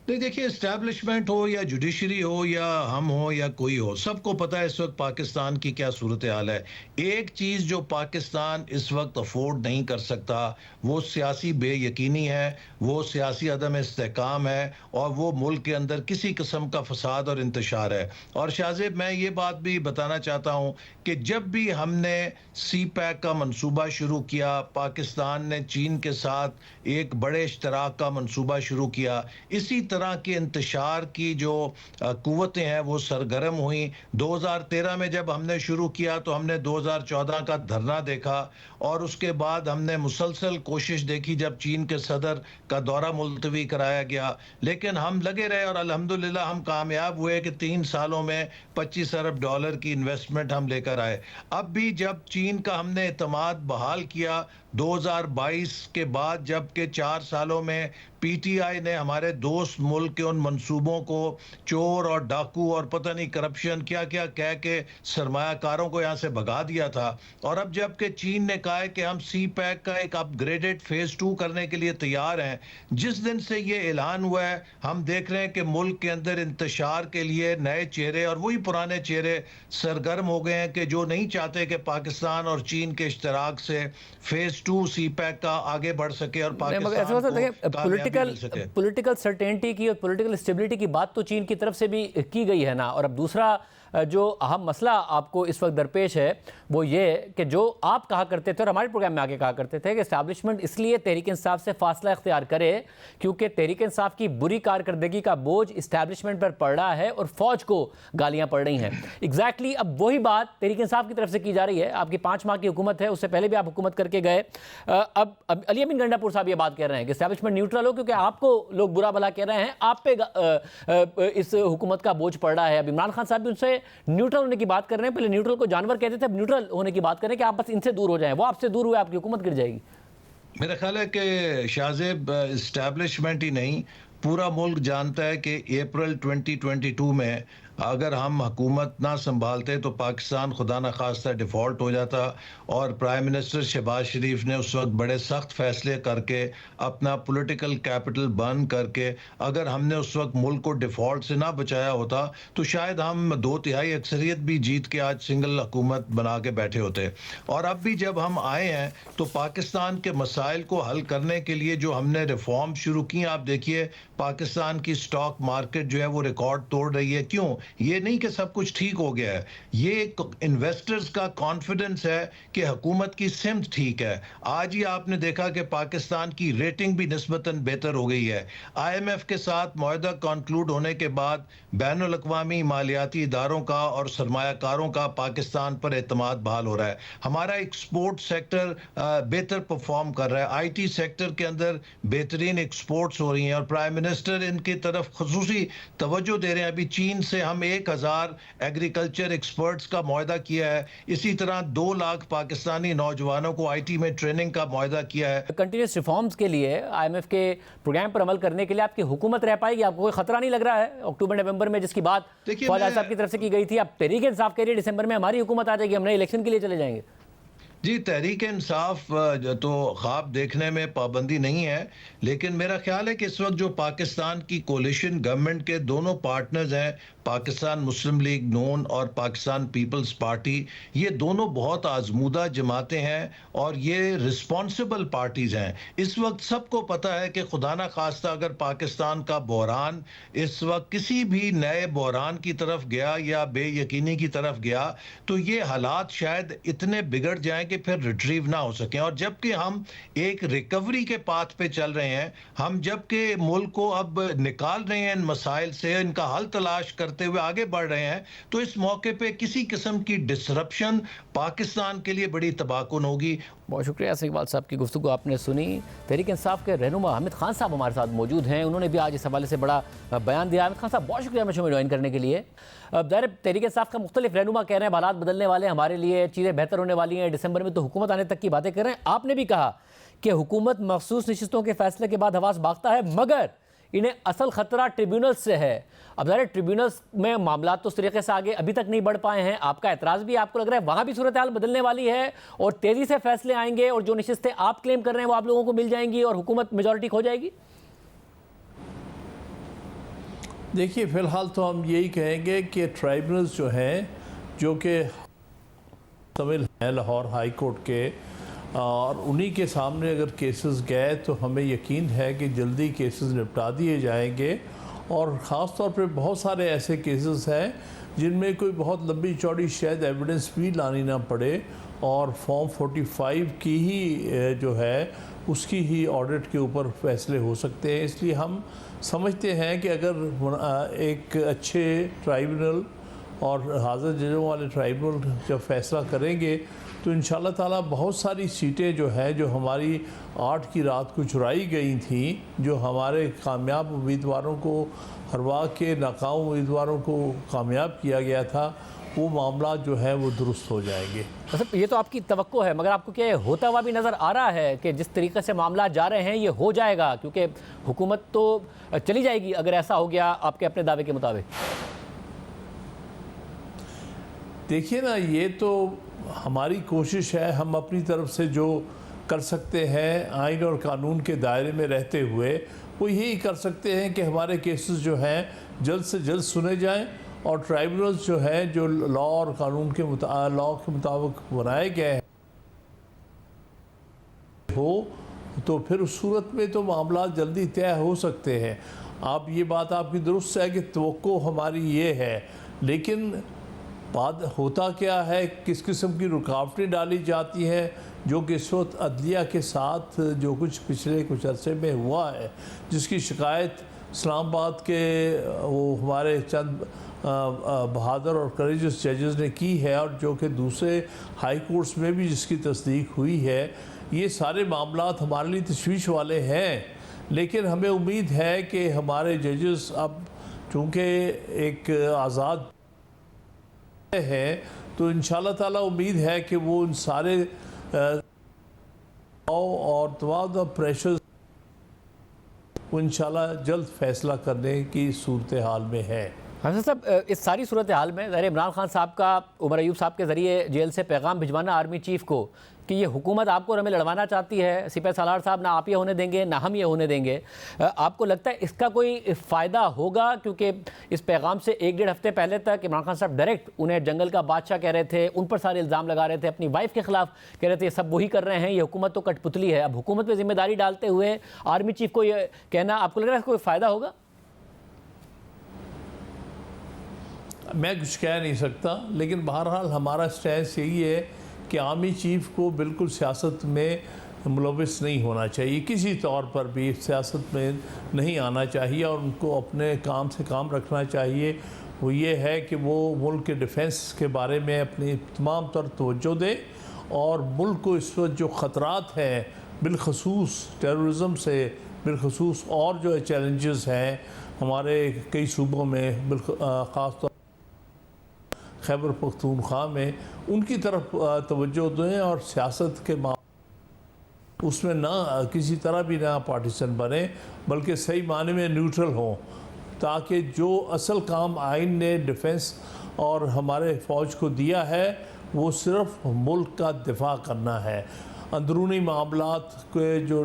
नहीं, देखिए, इस्टेब्लिशमेंट हो या जुडिशरी हो या हम हो या कोई हो, सबको पता है इस वक्त पाकिस्तान की क्या सूरत हाल है। एक चीज़ जो पाकिस्तान इस वक्त अफोर्ड नहीं कर सकता वो सियासी बेयकीनी है, वो सियासी अदम इस्तेहकाम है, और वो मुल्क के अंदर किसी किस्म का फसाद और इंतशार है। और शाहजेब, मैं ये बात भी बताना चाहता हूँ कि जब भी हमने सी पैक का मंसूबा शुरू किया, पाकिस्तान ने चीन के साथ एक बड़े इश्तराक का मंसूबा शुरू किया, इसी तरह के इंतशार की जो कुव्वतें हैं वो सरगर्म हुई। 2013 में जब हमने शुरू किया तो हमने 2014 का धरना देखा, और उसके बाद हमने मुसलसल कोशिश देखी जब चीन के सदर का दौरा मुलतवी कराया गया, लेकिन हम लगे रहे और अल्हम्दुलिल्लाह हम कामयाब हुए कि 3 सालों में 25 अरब डॉलर की इन्वेस्टमेंट हम लेकर आए। अब भी जब चीन का हमने एतमाद बहाल किया 2022 के बाद, जबकि 4 सालों में पीटीआई ने हमारे दोस्त मुल्क के उन मंसूबों को चोर और डाकू और पता नहीं करप्शन क्या क्या कह के सरमायाकारों को यहाँ से भगा दिया था, और अब जबकि चीन ने कहा है कि हम सी पैक का एक अपग्रेडेड फेज 2 करने के लिए तैयार हैं, जिस दिन से ये ऐलान हुआ है हम देख रहे हैं कि मुल्क के अंदर इंतशार के लिए नए चेहरे और वही पुराने चेहरे सरगर्म हो गए हैं कि जो नहीं चाहते कि पाकिस्तान और चीन के इश्तराक से फेज 2 सी पैक का आगे बढ़ सके और पाकिस्तान
पॉलिटिकल सर्टेनिटी की और पॉलिटिकल स्टेबिलिटी की बात तो चीन की तरफ से भी की गई है ना। और अब दूसरा जो अहम मसला आपको इस वक्त दरपेश है वो ये कि जो आप कहा करते थे और हमारे प्रोग्राम में आगे कहा करते थे कि एस्टैब्लिशमेंट इसलिए तहरीक इंसाफ से फासला इख्तियार करे क्योंकि तहरीक इंसाफ की बुरी कारकर्दगी का बोझ इस्टेब्लिशमेंट पर पड़ रहा है और फौज को गालियां पड़ रही हैं। एग्जैक्टली अब वही बात तहरीक इंसाफ की तरफ से की जा रही है। आपकी 5 माह की हुकूमत है, उससे पहले भी आप हुकूमत करके गए। अब अली अमीन गंडापुर साहब ये बात कह रहे हैं कि एस्टैब्लिशमेंट न्यूट्रल हो क्योंकि आपको लोग बुरा भला कह रहे हैं, आप पे इस हुकूमत का बोझ पड़ रहा है। अब इमरान खान साहब भी उनसे न्यूट्रल होने की बात कर रहे हैं। पहले न्यूट्रल को जानवर कहते थे, अब न्यूट्रल होने की बात कर रहे हैं कि आप बस इनसे दूर हो जाएं। वो आपसे दूर हुए आपकी हुकूमत गिर जाएगी।
मेरा ख्याल है कि शाहजेब, इस्टेब्लिशमेंट ही नहीं पूरा मुल्क जानता है कि अप्रैल 2022 में अगर हम हुकूमत ना संभालते तो पाकिस्तान खुदा न खास्ता डिफ़ॉल्ट हो जाता, और प्राइम मिनिस्टर शहबाज शरीफ ने उस वक्त बड़े सख्त फैसले करके अपना पॉलिटिकल कैपिटल बंद करके अगर हमने उस वक्त मुल्क को डिफ़ॉल्ट से ना बचाया होता तो शायद हम 2/3 अक्सरियत भी जीत के आज सिंगल हुकूमत बना के बैठे होते। और अब भी जब हम आए हैं तो पाकिस्तान के मसाइल को हल करने के लिए जो हमने रिफॉर्म शुरू की, आप देखिए पाकिस्तान की स्टॉक मार्केट जो है वो रिकॉर्ड तोड़ रही है। क्यों? ये नहीं कि सब कुछ ठीक हो गया है, ये इन्वेस्टर्स का कॉन्फिडेंस है कि हुकूमत की सिमत ठीक है। आज ही आपने देखा कि पाकिस्तान की रेटिंग भी निस्बतन बेहतर हो गई है। IMF के साथ मुआहदा कंक्लूड होने के बाद बैनुल अक़वामी मालियाती इदारों का और सरमायाकारों का पाकिस्तान पर एतमाद बहाल हो रहा है। हमारा एक्सपोर्ट सेक्टर बेहतर परफॉर्म कर रहा है, IT सेक्टर के अंदर बेहतरीन एक्सपोर्ट्स हो रही हैं, और प्राइम मिनिस्टर इनकी तरफ खुसूसी तवज्जो दे रहे हैं। अभी चीन से हम 1000 एग्रीकल्चर एक्सपर्ट्स का मुआहदा किया है, इसी तरह 2 लाख पाकिस्तानी नौजवानों को IT में ट्रेनिंग का मुआहदा किया है।
कंटिन्यूस रिफॉर्म्स के लिए IMF के प्रोग्राम पर अमल करने के लिए आपकी हुकूमत रह पाएगी? आपको कोई खतरा नहीं लग रहा है? अक्टूबर नवंबर में जिसकी बात फौज साहब की तरफ से की गई थी, अब तहरीक इंसाफ कह रही है डिसंबर में हमारी हुकूमत आ जाएगी, हम नए इलेक्शन के लिए चले जाएंगे।
जी, तहरीक इंसाफ तो ख्वाब देखने में पाबंदी नहीं है, लेकिन मेरा ख्याल है कि इस वक्त जो पाकिस्तान की कोलिशन गवर्नमेंट के दोनों पार्टनर्स हैं, पाकिस्तान मुस्लिम लीग नून और पाकिस्तान पीपल्स पार्टी, ये दोनों बहुत आजमूदा जमातें हैं और ये रिस्पॉन्सिबल पार्टीज हैं। इस वक्त सबको पता है कि खुदा न खास्ता अगर पाकिस्तान का बहरान इस वक्त किसी भी नए बहरान की तरफ गया या बेयकीनी की तरफ गया तो ये हालात शायद इतने बिगड़ जाएं कि फिर रिट्रीव ना हो सकें। और जबकि हम एक रिकवरी के पाथ पे चल रहे हैं, हम जबकि मुल्क को अब निकाल रहे हैं इन मसाइल से, इनका हल तलाश करते हुए आगे बढ़ रहे हैं, तो इस मौके पे किसी किस्म की डिसरप्शन पाकिस्तान के लिए बड़ी तबाहकुन होगी।
बहुत शुक्रिया इकबाल साहब की गुफ्तगू आपने सुनी। तहरीक इंसाफ के रहनुमा हामिद खान साहब हमारे साथ मौजूद हैं, उन्होंने भी आज इस हवाले से बड़ा बयान दिया। हामिद खान साहब बहुत शुक्रिया हमें ज्वाइन करने के लिए। ज़ाहिर तहरीक इंसाफ का मुख्तलिफ रहनुमा कह रहे हैं हालात बदलने वाले हैं, हमारे लिए चीज़ें बेहतर होने वाली हैं, दिसंबर में तो हुकूमत आने तक की बातें कर रहे हैं। आपने भी कहा कि हुकूमत मखसूस नशिस्तों के फैसले के बाद हवास भागता है, मगर इन्हें असल खतरा ट्रिब्यूनल्स से है। अब ज़ाहिर ट्रिब्यूनल्स में मामला तो उस तरीके से आगे अभी तक नहीं बढ़ पाए हैं, आपका एतराज़ भी आपको लग रहा है वहाँ भी सूरत हाल बदलने वाली है और तेज़ी से फैसले आएंगे और जो नशिस्तें आप क्लेम कर रहे हैं वो आप लोगों को मिल जाएंगी और हुकूमत मेजॉरिटी खो जाएगी?
देखिए, फ़िलहाल तो हम यही कहेंगे कि ट्राइब्यूनल्स जो हैं, जो कि शामिल हैं लाहौर हाई कोर्ट के, और उन्हीं के सामने अगर केसेस गए तो हमें यकीन है कि जल्दी केसेस निपटा दिए जाएंगे। और ख़ास तौर पे बहुत सारे ऐसे केसेस हैं जिनमें कोई बहुत लंबी चौड़ी शायद एविडेंस भी लानी ना पड़े और फॉर्म 45 की ही जो है उसकी ही ऑडिट के ऊपर फैसले हो सकते हैं। इसलिए हम समझते हैं कि अगर एक अच्छे ट्राइब्यूनल और हाज़िर जजों वाले ट्राइब्यूनल जब फैसला करेंगे तो इंशाल्लाह ताला बहुत सारी सीटें जो है, जो हमारी 8 की रात को चुराई गई थी, जो हमारे कामयाब उम्मीदवारों को हरवा के नाकाम उम्मीदवारों को कामयाब किया गया था, वो मामला जो है वो दुरुस्त हो जाएंगे।
मतलब ये तो आपकी तवक्को है, मगर आपको क्या ये होता हुआ भी नज़र आ रहा है कि जिस तरीके से मामला जा रहे हैं ये हो जाएगा? क्योंकि हुकूमत तो चली जाएगी अगर ऐसा हो गया आपके अपने दावे के मुताबिक।
देखिए ना, ये तो हमारी कोशिश है, हम अपनी तरफ से जो कर सकते हैं आइन और कानून के दायरे में रहते हुए वो यही कर सकते हैं कि हमारे केसेस जो हैं जल्द से जल्द सुने जाएं और ट्राइब्यूनल्स जो हैं, जो लॉ और कानून के लॉ के मुताबिक बनाए गए हैं हो, तो फिर उस सूरत में तो मामला जल्दी तय हो सकते हैं। आप ये बात आपकी दुरुस्त है कि तवक्को हमारी ये है, लेकिन बात होता क्या है, किस किस्म की रुकावटें डाली जाती हैं, जो कि इस वक्त अदलिया के साथ जो कुछ पिछले कुछ अरसे में हुआ है, जिसकी शिकायत इस्लामाबाद के वो हमारे चंद बहादुर और करेजियस जजेस ने की है और जो कि दूसरे हाई कोर्ट्स में भी जिसकी तस्दीक हुई है, ये सारे मामलात हमारे लिए तशवीश वाले हैं। लेकिन हमें उम्मीद है कि हमारे जजेस अब चूँकि एक आज़ाद है तो इंशाल्लाह ताला उम्मीद है कि वो उन सारे और तमाम प्रेशर वो इंशाल्लाह जल्द फैसला करने की सूरत हाल में है।
हाफिज़ साहब, इस सारी सूरत हाल में ज़ाहिर इमरान खान साहब का उमर अयूब साहब के ज़रिए जेल से पैगाम भिजवाना आर्मी चीफ़ को कि ये हुकूमत आपको और हमें लड़वाना चाहती है, सिपाही सालार साहब ना आप ये होने देंगे ना हम ये होने देंगे, आपको लगता है इसका कोई फ़ायदा होगा? क्योंकि इस पैगाम से 1-1.5 हफ्ते पहले तक इमरान खान साहब डायरेक्ट उन्हें जंगल का बादशाह कह रहे थे, उन पर सारे इल्ज़ाम लगा रहे थे, अपनी वाइफ के ख़िलाफ़ कह रहे थे ये सब वही कर रहे हैं, ये हुकूमत तो कठपुतली है। अब हुकूमत पर जिम्मेदारी डालते हुए आर्मी चीफ़ को ये कहना, आपको लग रहा है कोई फ़ायदा होगा?
मैं कुछ कह नहीं सकता, लेकिन बहरहाल हमारा स्टैंस यही है कि आर्मी चीफ़ को बिल्कुल सियासत में मुलविस नहीं होना चाहिए, किसी तौर पर भी सियासत में नहीं आना चाहिए और उनको अपने काम से काम रखना चाहिए। वो ये है कि वो मुल्क के डिफेंस के बारे में अपनी तमाम तर तवज्जो दे और मुल्क को इस वक्त जो ख़तरात हैं बिलखसूस टेररिज्म से, बिलखसूस और जो चैलेंजेस हैं हमारे कई सूबों में, ख़ास तौर खैबर पख्तूनख्वा में, उनकी तरफ तवज्जो दें और सियासत के उसमें ना किसी तरह भी ना पार्टीशन बने, बल्कि सही माने में न्यूट्रल हों, ताकि जो असल काम आइन ने डिफेंस और हमारे फ़ौज को दिया है वो सिर्फ मुल्क का दिफा करना है। अंदरूनी मामलात के जो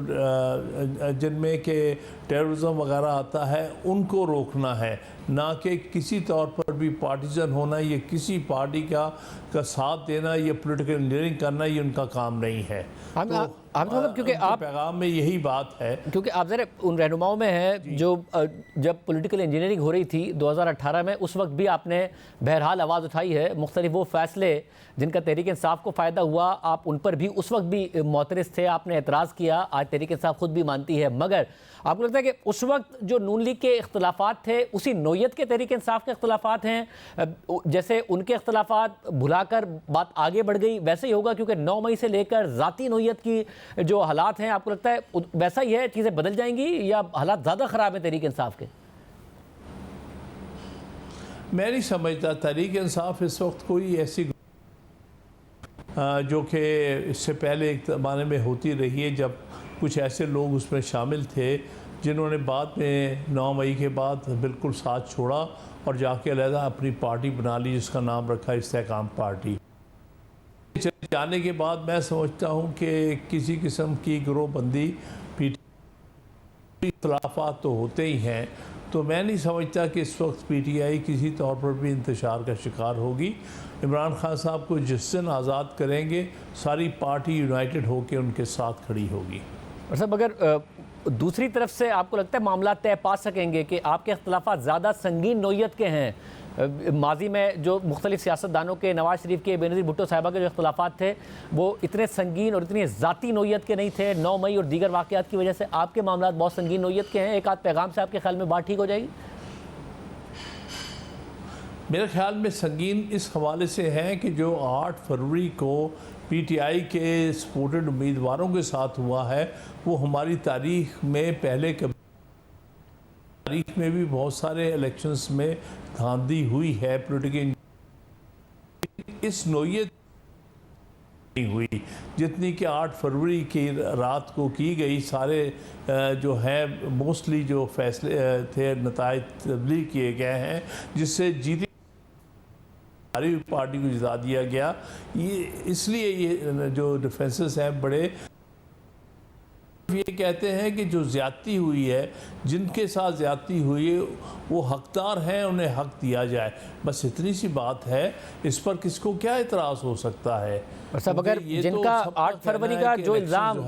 जिनमें के टेररिज्म वगैरह आता है उनको रोकना है, ना कि किसी तौर पर भी पार्टीजन होना, ये किसी पार्टी का साथ देना, ये पॉलिटिकल इंजीनियरिंग करना, ये उनका काम नहीं है।
मतलब क्योंकि आप
पैगाम में यही बात है,
क्योंकि आप ज़रा उन रहनुमाओं में हैं जो जब पॉलिटिकल इंजीनियरिंग हो रही थी 2018 में, उस वक्त भी आपने बहरहाल आवाज़ उठाई है। मुख्तलिफ वो फ़ैसले जिनका तहरीक इंसाफ को फ़ायदा हुआ, आप उन पर भी उस वक्त भी मोतरज़ थे, आपने एतराज़ किया, आज तहरीक इंसाफ खुद भी मानती है। मगर आपको लगता है कि उस वक्त जो नून लीग के इख्तलाफात थे उसी नौयत के तहरीक इंसाफ के इख्तलाफात हैं, जैसे उनके इख्तलाफात भुलाकर बात आगे बढ़ गई वैसे ही होगा? क्योंकि 9 मई से लेकर ज़ाती नौयत की जो हालात हैं, आपको लगता है वैसा ही है, चीज़ें बदल जाएंगी या हालात ज़्यादा ख़राब है तहरीक इंसाफ के?
मैं नहीं समझता तहरीक इंसाफ इस वक्त कोई ऐसी जो कि इससे पहले एक ज़माने में होती रही है, जब कुछ ऐसे लोग उसमें शामिल थे जिन्होंने बाद में 9 मई के बाद बिल्कुल साथ छोड़ा और जाके अलहदा अपनी पार्टी बना ली जिसका नाम रखा इस्तेहकाम पार्टी। जाने के बाद मैं समझता हूँ कि किसी किस्म की गिरोहबंदी इख्तलाफात तो होते ही हैं, तो मैं नहीं समझता कि इस वक्त PTI किसी तौर पर भी इंतशार का शिकार होगी। इमरान खान साहब को जिस दिन आज़ाद करेंगे सारी पार्टी यूनाइटेड होकर उनके साथ खड़ी होगी।
और साहब अगर दूसरी तरफ से आपको लगता है मामला तय पा सकेंगे कि आपके अख्तलाफात ज़्यादा संगीन नोयत के हैं? माजी में जो मुख्तलिफ सियासतदानों के, नवाज शरीफ के, बेनज़ीर भुट्टो साहिबा के जो अख्तलाफात थे वो इतने संगीन और इतनी ज़ाती नोयत के नहीं थे। 9 मई और दीगर वाक़यात की वजह से आपके मामला बहुत संगीन नोयत के हैं। एक आध पैगाम से आपके ख्याल में बात ठीक हो जाएगी?
मेरे ख्याल में संगीन इस हवाले से है कि जो 8 फरवरी को PTI के सपोर्टेड उम्मीदवारों के साथ हुआ है वो हमारी तारीख में पहले कभी, तारीख में भी बहुत सारे इलेक्शंस में धांधली हुई है। पॉलिटिकल इस नोयत नहीं हुई जितनी कि 8 फरवरी की रात को की गई। सारे जो है मोस्टली जो फैसले थे नताइज तब्दील किए गए हैं जिससे जीती पार्टी को जिता दिया गया। ये इसलिए ये जो डिफेंसेस हैं बड़े ये कहते हैं कि जो ज़्यादती हुई है, जिनके साथ ज़्यादती हुई है वो हकदार हैं, उन्हें हक दिया जाए। बस इतनी सी बात है। इस पर किसको क्या इतराज़ हो सकता है?
और सब अगर जिनका 8 फरवरी का जो इल्ज़ाम,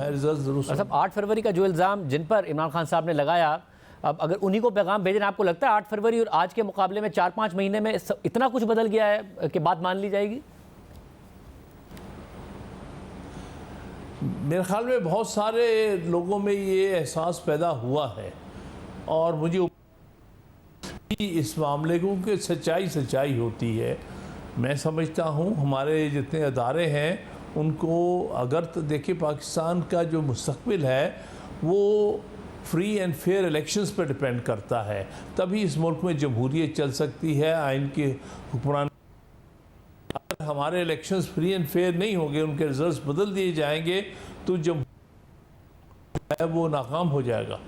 सब 8 फरवरी का जो इल्ज़ाम जिन पर इमरान खान साहब ने लगाया, अब अगर उन्हीं को पैगाम भेजना, आपको लगता है 8 फरवरी और आज के मुकाबले में 4-5 महीने में इतना कुछ बदल गया है कि बात मान ली जाएगी?
मेरे ख्याल में बहुत सारे लोगों में ये एहसास पैदा हुआ है और मुझे इस मामले को कि सच्चाई होती है। मैं समझता हूँ हमारे जितने अदारे हैं उनको अगर तो देखिए पाकिस्तान का जो मुस्तकबिल है वो फ्री एंड फेयर इलेक्शंस पर डिपेंड करता है, तभी इस मुल्क में जमहूरियत चल सकती है, आइन की हुक्मरान। अगर हमारे इलेक्शंस फ्री एंड फेयर नहीं होंगे, उनके रिजल्ट्स बदल दिए जाएंगे तो जमहूरियत है वो नाकाम हो जाएगा।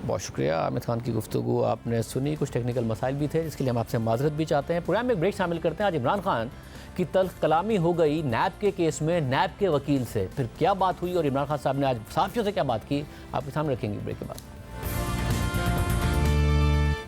बहुत शुक्रिया आमिर खान की गुफ्तगू आपने सुनी। कुछ टेक्निकल मसाइल भी थे जिसके लिए हम आपसे माजरत भी चाहते हैं। प्रोग्राम में एक ब्रेक शामिल करते हैं। आज इमरान खान की तल्ख कलामी हो गई नैब के केस में नैब के वकील से, फिर क्या बात हुई और इमरान खान साहब ने आज सहाफ़ियों से क्या बात की, आपके सामने रखेंगे ब्रेक के बाद।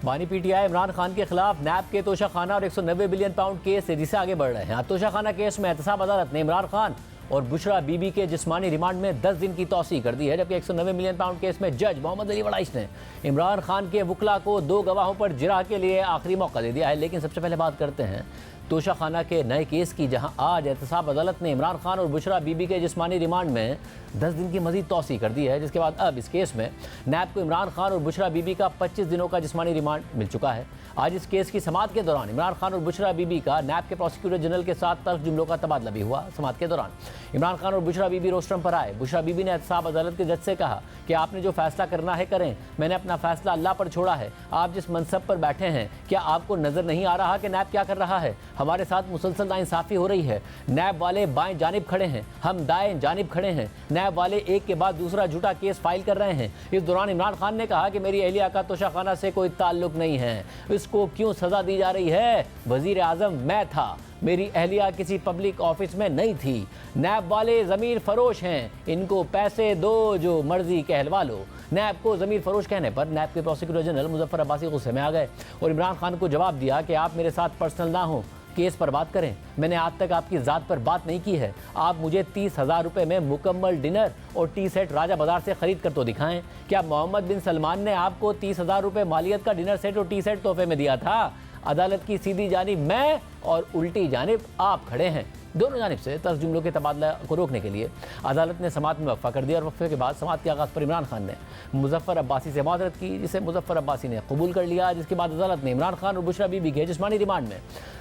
बानी PTI इमरान खान के खिलाफ नैब के तोशाखाना और 190 बिलियन पाउंड केस तेजी से आगे बढ़ रहे हैं। तोशाखाना केस में एहतसाब अदालत ने इमरान खान और बुशरा बीबी के जिस्मानी रिमांड में 10 दिन की तौसीह कर दी है, जबकि 190 मिलियन पाउंड केस में जज मोहम्मद अली वड़ाइश ने इमरान खान के वकला को 2 गवाहों पर जिरा के लिए आखिरी मौका दे दिया है। लेकिन सबसे पहले बात करते हैं तोशाखाना के नए केस की, जहां आज एहतसाब अदालत ने इमरान खान और बुशरा बीबी के जिस्मानी रिमांड में 10 दिन की मजीद तौसीह कर दी है, जिसके बाद अब इस केस में नैब को इमरान खान और बुशरा बीबी का 25 दिनों का जिस्मानी रिमांड मिल चुका है। आज इस केस की समाअत के दौरान इमरान खान और बुशरा बीबी का नैब के प्रोसिक्यूटर जनरल के साथ तल्ख जुमलों का तबादला भी हुआ। समाअत के दौरान इमरान खान और बुशरा बीबी रोस्ट्रम पर आए। बुशरा बीबी ने एहतसाब अदालत के जज से कहा कि आपने जो फैसला करना है करें, मैंने अपना फैसला अल्लाह पर छोड़ा है। आप जिस मनसब पर बैठे हैं क्या आपको नजर नहीं आ रहा कि नैब क्या कर रहा है? हमारे साथ मुसलसल नाइंसाफी हो रही है। नैब वाले बाएं जानिब खड़े हैं, हम दाएं जानिब खड़े हैं। नैब वाले एक के बाद दूसरा झूठा केस फाइल कर रहे हैं। इस दौरान इमरान खान ने कहा कि मेरी अहलिया का तोशाखाना से कोई ताल्लुक नहीं है, इसको क्यों सजा दी जा रही है? वजीर आजम मैं था, मेरी अहलिया किसी पब्लिक ऑफिस में नहीं थी। नैब वाले ज़मीर फरोश हैं, इनको पैसे दो जो मर्जी कहलवा लो। नैब को ज़मीर फरोश कहने पर नैब के प्रोसिक्यूटर जनरल मुजफ्फर अब्बासी गुस्से में आ गए और इमरान खान को जवाब दिया कि आप मेरे साथ पर्सनल ना हो, केस पर बात करें। मैंने आज तक आपकी ज़ात पर बात नहीं की है। आप मुझे 30,000 रुपये में मुकम्मल डिनर और टी सेट राजा बाजार से ख़रीद कर तो दिखाएं। क्या मोहम्मद बिन सलमान ने आपको 30,000 रुपये मालियत का डिनर सेट और टी सेट तोहफे में दिया था? अदालत की सीधी जानिब मैं और उल्टी जानिब आप खड़े हैं। दोनों जानिब से तर्क जुमलों के तबादला को रोकने के लिए अदालत ने समाअत में वक्फा कर दिया और वक्फे के बाद समाअत के आगाज़ पर इमरान खान ने मुजफ्फर अब्बासी से माजरत की, जिसे मुजफ्फर अब्बासी ने कबूल कर लिया। जिसके बाद अदालत ने इमरान खान और बुशरा बीबी के जिस्मानी रिमांड में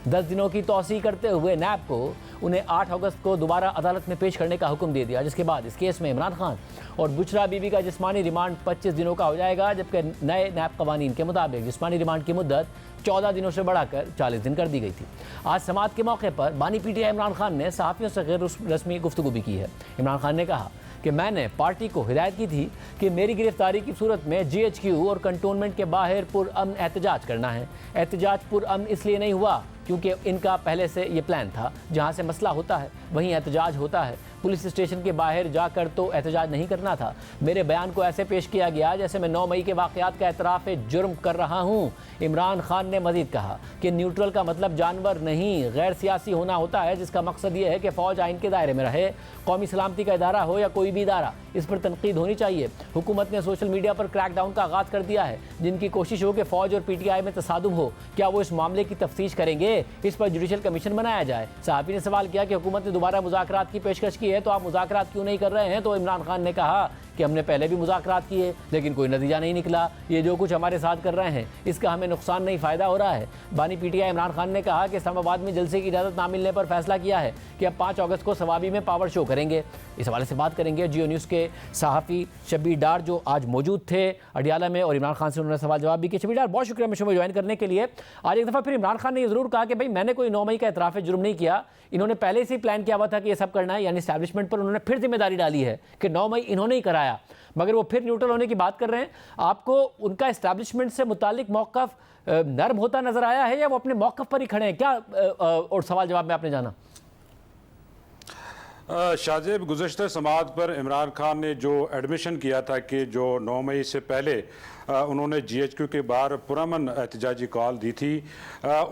10 दिनों की तौसीह करते हुए नैब को उन्हें 8 अगस्त को दोबारा अदालत में पेश करने का हुक्म दे दिया। जिसके बाद इस केस में इमरान खान और बुशरा बीबी का जिस्मानी रिमांड 25 दिनों का हो जाएगा, जबकि नए नैब कवानीन के मुताबिक जिस्मानी रिमांड की मुद्दत 14 दिनों से बढ़ाकर 40 दिन कर दी गई थी। आज समाअत के मौके पर बानी PTI इमरान खान ने सहाफ़ियों से गैर रस्मी गुफ्तगू भी की है। इमरान खान ने कहा कि मैंने पार्टी को हिदायत की थी कि मेरी गिरफ्तारी की सूरत में GHQ और कंटोनमेंट के बाहर पुरअमन एहतजाज करना है। एहतजाज पुरअमन इसलिए नहीं हुआ क्योंकि इनका पहले से ये प्लान था, जहाँ से मसला होता है वहीं एहतजाज होता है। पुलिस स्टेशन के बाहर जाकर तो एहतजाज नहीं करना था। मेरे बयान को ऐसे पेश किया गया जैसे मैं 9 मई के वाक़यात का एतराफ़ जुर्म कर रहा हूँ। इमरान खान ने मजीद कहा कि न्यूट्रल का मतलब जानवर नहीं, गैर सियासी होना होता है, जिसका मकसद ये है कि फ़ौज आइन के दायरे में रहे। कौमी सलामती का इदारा हो या कोई भी इदारा, इस पर तनकीद होनी चाहिए। हुकूमत ने सोशल मीडिया पर क्रैकडाउन का आगाज़ कर दिया है। जिनकी कोशिश हो कि फ़ौज और PTI में तसादुम हो, क्या वो इस मामले की तफ्तीश करेंगे? इस पर जुडिशल कमीशन बनाया जाए। सहाफ़ी ने सवाल किया कि हुकूमत ने दोबारा मुज़ाकरात की पेशकश की है तो आप मुज़ाकरात क्यों नहीं कर रहे हैं? तो इमरान खान ने कहा कि हमने पहले भी मुज़ाकरात किए लेकिन कोई नतीजा नहीं निकला। ये जो कुछ हमारे साथ कर रहे हैं इसका हमें नुकसान नहीं, फ़ायदा हो रहा है। बानी PTI इमरान खान ने कहा कि इस्लामाबाद में जलसे की इजाज़त ना मिलने पर फैसला किया है कि अब 5 अगस्त को सवाबी में पावर शो करेंगे। इस हवाले से बात करेंगे जियो न्यूज़ के सहाफ़ी शब्बीर डार जो आज मौजूद थे अडियाला में और इमरान खान से उन्होंने सवाल जवाब भी किए। शब्बीर डार, बहुत शुक्रिया मिशन में ज्वाइन करने के लिए। आज एक दफ़ा फिर इमरान खान ने ये ज़रूर कहा कि भाई मैंने कोई 9 मई का एतराफ़ जुर्म नहीं किया, इन्होंने पहले से ही प्लान किया हुआ था कि ये सब करना है, यानी एस्टैब्लिशमेंट पर उन्होंने फिर जिम्मेदारी डाली है कि 9 मई इन्होंने ही कराया, मगर वो फिर न्यूट्रल होने की बात कर रहे हैं। आपको उनका एस्टैब्लिशमेंट से मुतालिक मौक़िफ़ नर्म होता नज़र आया है या वो अपने मौक़िफ़ पर ही खड़े हैं? क्या और सवाल जवाब में आपने जाना?
शाहजेब, गुज़श्ता समाअत पर इमरान खान ने जो एडमिशन किया था कि जो 9 मई से पहले उन्होंने GHQ के बाहर पुरअमन एहतजाजी कॉल दी थी,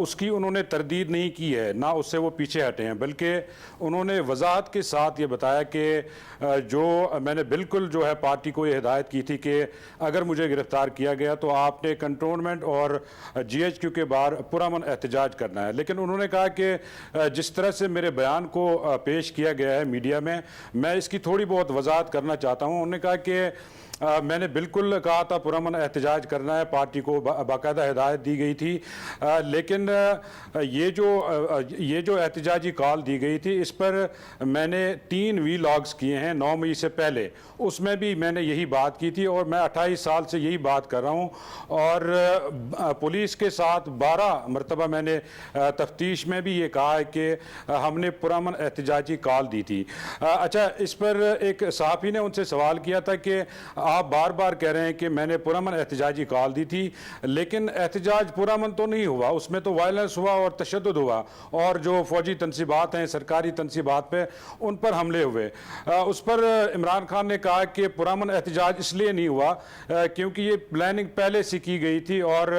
उसकी उन्होंने तरदीद नहीं की है, ना उससे वो पीछे हटे हैं, बल्कि उन्होंने वजाहत के साथ ये बताया कि जो मैंने बिल्कुल जो है पार्टी को ये हिदायत की थी कि अगर मुझे गिरफ़्तार किया गया तो आपने कंटोनमेंट और GHQ के बाहर पुरअमन एहतजाज करना है। लेकिन उन्होंने कहा कि जिस तरह से मेरे बयान को पेश किया गया है मीडिया में, मैं इसकी थोड़ी बहुत वजाहत करना चाहता हूँ। उन्होंने कहा कि मैंने बिल्कुल कहा था पुरअमन एहतजाज करना है, पार्टी को बाकायदा हिदायत दी गई थी, लेकिन ये जो एहतजाजी कॉल दी गई थी इस पर मैंने 3 वीलॉग्स किए हैं 9 मई से पहले, उसमें भी मैंने यही बात की थी और मैं 28 साल से यही बात कर रहा हूँ। और पुलिस के साथ 12 मरतबा मैंने तफ्तीश में भी ये कहा है कि हमने पुरअमन एहतजाजी कॉल दी थी। अच्छा, इस पर एक सहाफ़ी ने उनसे सवाल किया था कि आप बार बार कह रहे हैं कि मैंने पुरअमन एहतजाजी कॉल दी थी, लेकिन एहतजाज पुरअमन तो नहीं हुआ, उसमें तो वायलेंस हुआ और तशद्दुद हुआ और जो फौजी तनसीबात हैं, सरकारी तनसीबात पे, उन पर हमले हुए। उस पर इमरान खान ने कहा कि पुरअमन एहतजाज इसलिए नहीं हुआ क्योंकि ये प्लानिंग पहले से की गई थी और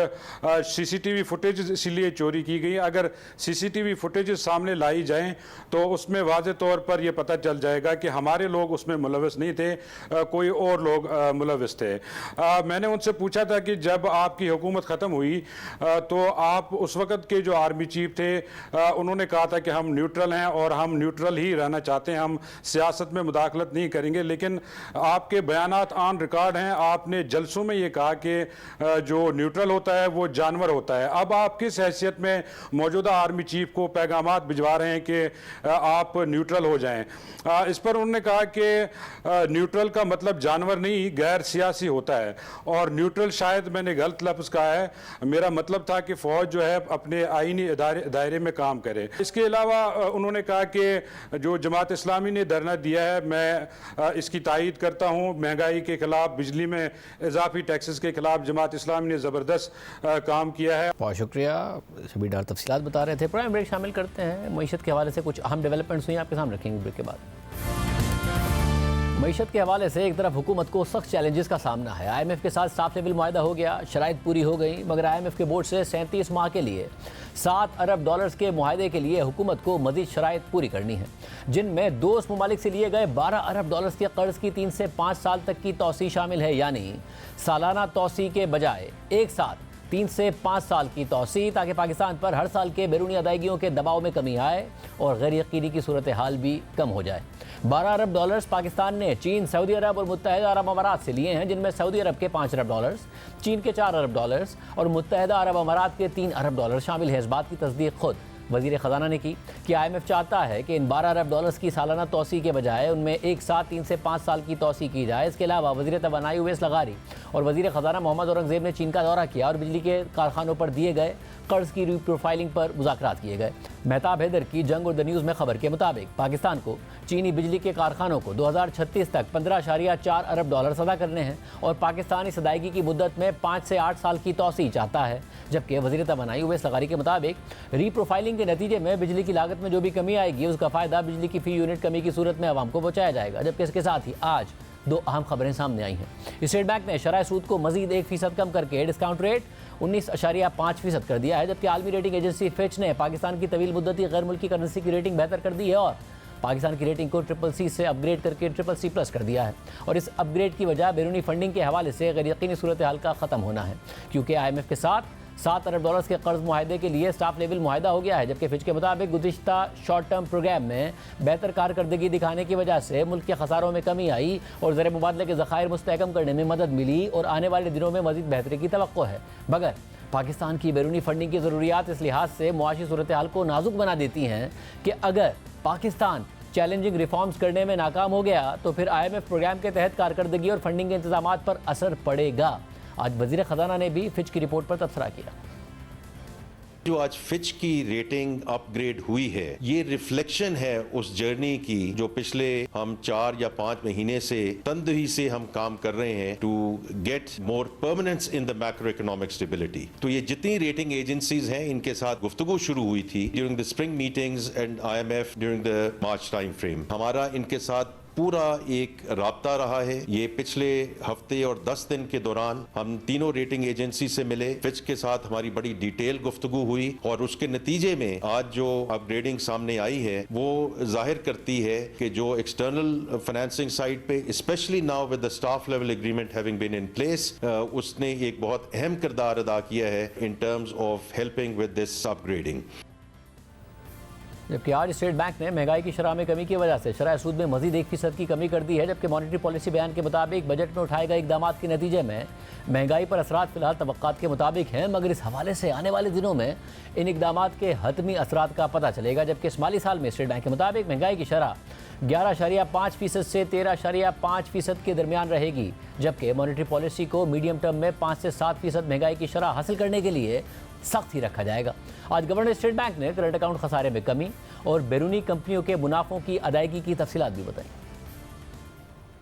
CCTV फुटेज इसलिए चोरी की गई। अगर CCTV फुटेज सामने लाई जाएँ तो उसमें वाज़े तौर पर यह पता चल जाएगा कि हमारे लोग उसमें मुलविस नहीं थे, कोई और लोग मुलविस थे। मैंने उनसे पूछा था कि जब आपकी हुकूमत ख़त्म हुई तो आप उस वक़्त के जो आर्मी चीफ थे उन्होंने कहा था कि हम न्यूट्रल हैं और हम न्यूट्रल ही रहना चाहते हैं, हम सियासत में मुदाखलत नहीं करेंगे। लेकिन आपके बयानात ऑन रिकॉर्ड हैं, आपने जलसों में ये कहा कि जो न्यूट्रल होता है वो जानवर होता है। अब आप किस हैसियत में मौजूदा आर्मी चीफ को पैगामात भिजवा रहे हैं कि आप न्यूट्रल हो जाएं? इस पर उन्होंने कहा कि न्यूट्रल का मतलब जानवर नहीं, गैर सियासी होता है। और न्यूट्रल शायद मैंने गलत लफ्ज़ कहा है, मेरा मतलब था कि फ़ौज जो है अपने आईनी दायरे में काम करे। इसके अलावा उन्होंने कहा कि जो जमात इस्लामी ने धरना दिया है मैं इसकी तायीद करता हूँ। महंगाई के खिलाफ, बिजली में इजाफी टैक्सेस के खिलाफ जमात इस्लामी ने ज़बरदस्त काम किया है।
बहुत शुक्रिया। शब्बीर डार तफसीलात बता रहे थे। प्रोग्राम ब्रेक शामिल करते हैं। मईशत के हवाले से कुछ अहम डेवलपमेंट्स हुई आपके सामने रखेंगे ब्रेक के बाद। मईशत के हवाले से एक तरफ हुकूमत को सख्त चैलेंजेस का सामना है। IMF के साथ साफ लेवल मुआहदा हो गया, शराइत पूरी हो गई, मगर IMF के बोर्ड से 37 माह के लिए $7 अरब के मुआहदे के लिए हुकूमत को मजीद शराइत पूरी करनी है, जिनमें दोस्त ममालिक से लिए गए $12 अरब के कर्ज की 3 से 5 साल तक की तौसी शामिल है, यानी सालाना तौसी के बजाय एक साथ 3 से 5 साल की तौसी, ताकि पाकिस्तान पर हर साल के बैरूनी अदायगियों के दबाव में कमी आए और गैर यकीनी की सूरत हाल भी कम हो जाए। $12 अरब पाकिस्तान ने चीन, सऊदी अरब और मुत्तहिदा अरब अमारात से लिए हैं, जिनमें सऊदी अरब के $5 अरब, चीन के $4 अरब और मुत्तहिदा अरब अमारात के $3 अरब शामिल है। इस बात की तस्दीक खुद वज़ीर ख़जाना ने की कि IMF चाहता है कि इन $12 अरब की सालाना तौसी के बजाय उनमें एक साथ 3 से 5 साल की तौसी की जाए। इसके अलावा वज़ीर तवानाई उवैस लगारी और वज़ीर ख़जाना मोहम्मद औरंगज़ेब ने चीन का दौरा किया और बिजली के कारखानों पर दिए गए कर्ज की रीप्रोफाइलिंग पर मुज़ाकरात किए गए। मेहताब हैदर की जंग और द न्यूज़ में खबर के मुताबिक पाकिस्तान को चीनी बिजली के कारखानों को 2036 तक 15.4 अरब डॉलर अदा करने हैं और पाकिस्तान इस अदायगी की मुद्दत में 5 से 8 साल की तौसी चाहता है। जबकि वज़ीर तवानाई उवैस लगारी के मुताबिक रीप्रोफाइलिंग के नतीजे में बिजली की लागत में जो भी कमी आएगी उसका फ़ायदा बिजली की फ़ी यूनिट कमी की सूरत में आवाम को पहुँचाया जाएगा। जबकि इसके साथ ही आज दो अहम खबरें सामने आई हैं। स्टेट बैंक ने शरह सूद को मजीद 1% कम करके डिस्काउंट रेट 19.5% कर दिया है। जबकि आलमी रेटिंग एजेंसी फिच ने पाकिस्तान की तवील मुद्दती गैर मुल्की करेंसी की रेटिंग बेहतर कर दी है और पाकिस्तान की रेटिंग को CCC से अपग्रेड करके CCC+ कर दिया है। और इस अपग्रेड की वजह बैरूनी फंडिंग के हवाले से गैर यकीनी सूरत हाल का ख़त्म होना है, क्योंकि IMF के साथ 7 अरब डॉलर के कर्ज मुआहदे के लिए स्टाफ लेवल मुआहदा हो गया है। जबकि फिच के मुताबिक गुज़िश्ता शॉर्ट टर्म प्रोग्राम में बेहतर कारकर्दगी दिखाने की वजह से मुल्क के खसारों में कमी आई और ज़र मुबादले के ज़खायर मुस्तहकम करने में मदद मिली और आने वाले दिनों में मज़ीद बेहतरी की तवक्को है। मगर पाकिस्तान की बैरूनी फंडिंग की ज़रूरियात इस लिहाज से मुआशी सूरत हाल को नाजुक बना देती हैं कि अगर पाकिस्तान चैलेंजिंग रिफॉर्म्स करने में नाकाम हो गया तो फिर IMF प्रोग्राम के तहत कारकर्दगी और फंडिंग के इंतजामात पर असर पड़ेगा। आज वज़ीर ख़जाना ने भी फिच की रिपोर्ट पर तबसरा किया।
जो आज फिच की रेटिंग अपग्रेड हुई है, ये रिफ्लेक्शन है उस जर्नी की जो पिछले हम 4 या 5 महीने से तंदही से हम काम कर रहे हैं to get more permanence in the macroeconomic stability. तो ये जितनी रेटिंग एजेंसीज हैं इनके साथ गुफ्तगू शुरू हुई थी during the spring meetings and IMF during the March time frame. हमारा इनके साथ पूरा एक राब्ता रहा है। ये पिछले हफ्ते और 10 दिन के दौरान हम तीनों रेटिंग एजेंसी से मिले, फिच के साथ हमारी बड़ी डिटेल गुफ्तगू हुई और उसके नतीजे में आज जो अपग्रेडिंग सामने आई है वो जाहिर करती है कि जो एक्सटर्नल फाइनेंसिंग साइड पे specially now with the staff level agreement having been in place, उसने एक बहुत अहम किरदार अदा किया है in terms of helping with this upgrading.
जबकि आज स्टेट बैंक ने महंगाई की शरह में कमी की वजह से शरह सूद में मजीद 1% की कमी कर दी है। जबकि मॉनेटरी पॉलिसी बयान के मुताबिक बजट में उठाए गए इकदाम के नतीजे में महंगाई पर असरात फिलहाल तवक्कात के मुताबिक हैं, मगर इस हवाले से आने वाले दिनों में इन इकदाम के हतमी असरात का पता चलेगा। जबकि इस माली साल में स्टेट बैंक के मुताबिक महंगाई की शरह 11.5% से 13.5% के दरमियान रहेगी। जबकि मॉनेटरी पॉलिसी को मीडियम टर्म में 5 से 7% महंगाई की शरह हासिल करने के लिए सख्त ही रखा जाएगा। आज गवर्नर स्टेट बैंक ने करंट अकाउंट खसारे में कमी और बैरूनी कंपनियों के मुनाफों की अदायगी की तफसीलात भी बताई।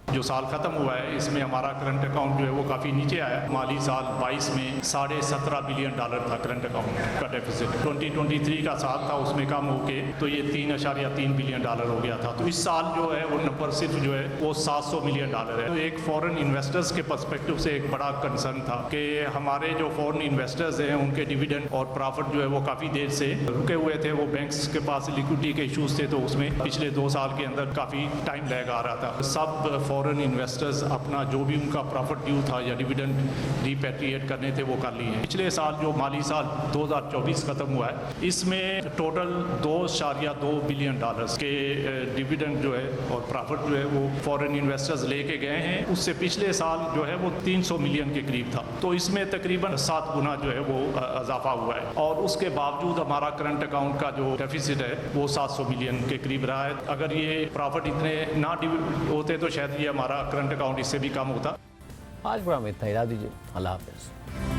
जो साल खत्म हुआ है इसमें हमारा करंट अकाउंट जो है वो काफ़ी नीचे आया। माली साल 22 में $17.5 बिलियन था करंट अकाउंट का डेफिसिट। 2023 का साल था उसमें कम होके तो ये $3.3 बिलियन हो गया था। तो इस साल जो है वो नंबर सिर्फ जो है वो $700 मिलियन है। तो एक फॉरेन इन्वेस्टर्स के पर्सपेक्टिव से एक बड़ा कंसर्न था कि हमारे जो फॉरेन इन्वेस्टर्स हैं उनके डिविडेंड और प्रॉफिट जो है वो काफ़ी देर से रुके हुए थे। वो बैंक्स के पास लिक्विडिटी के इशूज़ थे तो उसमें पिछले 2 साल के अंदर काफ़ी टाइम लैग आ रहा था। सब फॉरेन इन्वेस्टर्स अपना जो भी उनका प्रॉफिट ड्यू था या डिविडेंड रिपैट्रिएट करने थे वो कर लिए हैं। पिछले साल जो माली साल 2024 खत्म हुआ है इसमें टोटल $2.2 बिलियन के डिविडेंड जो है और प्रॉफिट जो है वो फॉरेन इन्वेस्टर्स लेके गए हैं। उससे पिछले साल जो है वो 300 मिलियन के करीब था। तो इसमें तकरीबन 7 गुना जो है वो इजाफा हुआ है और उसके बावजूद हमारा करंट अकाउंट का जो डेफिसिट है वो 700 मिलियन के करीब रहा है। अगर ये प्रॉफिट इतने ना होते तो शायद ये हमारा करंट अकाउंट इससे भी कम होता।
आज प्रोग्राम में इतना ही, दीजिए। अल्लाह हाफिज़।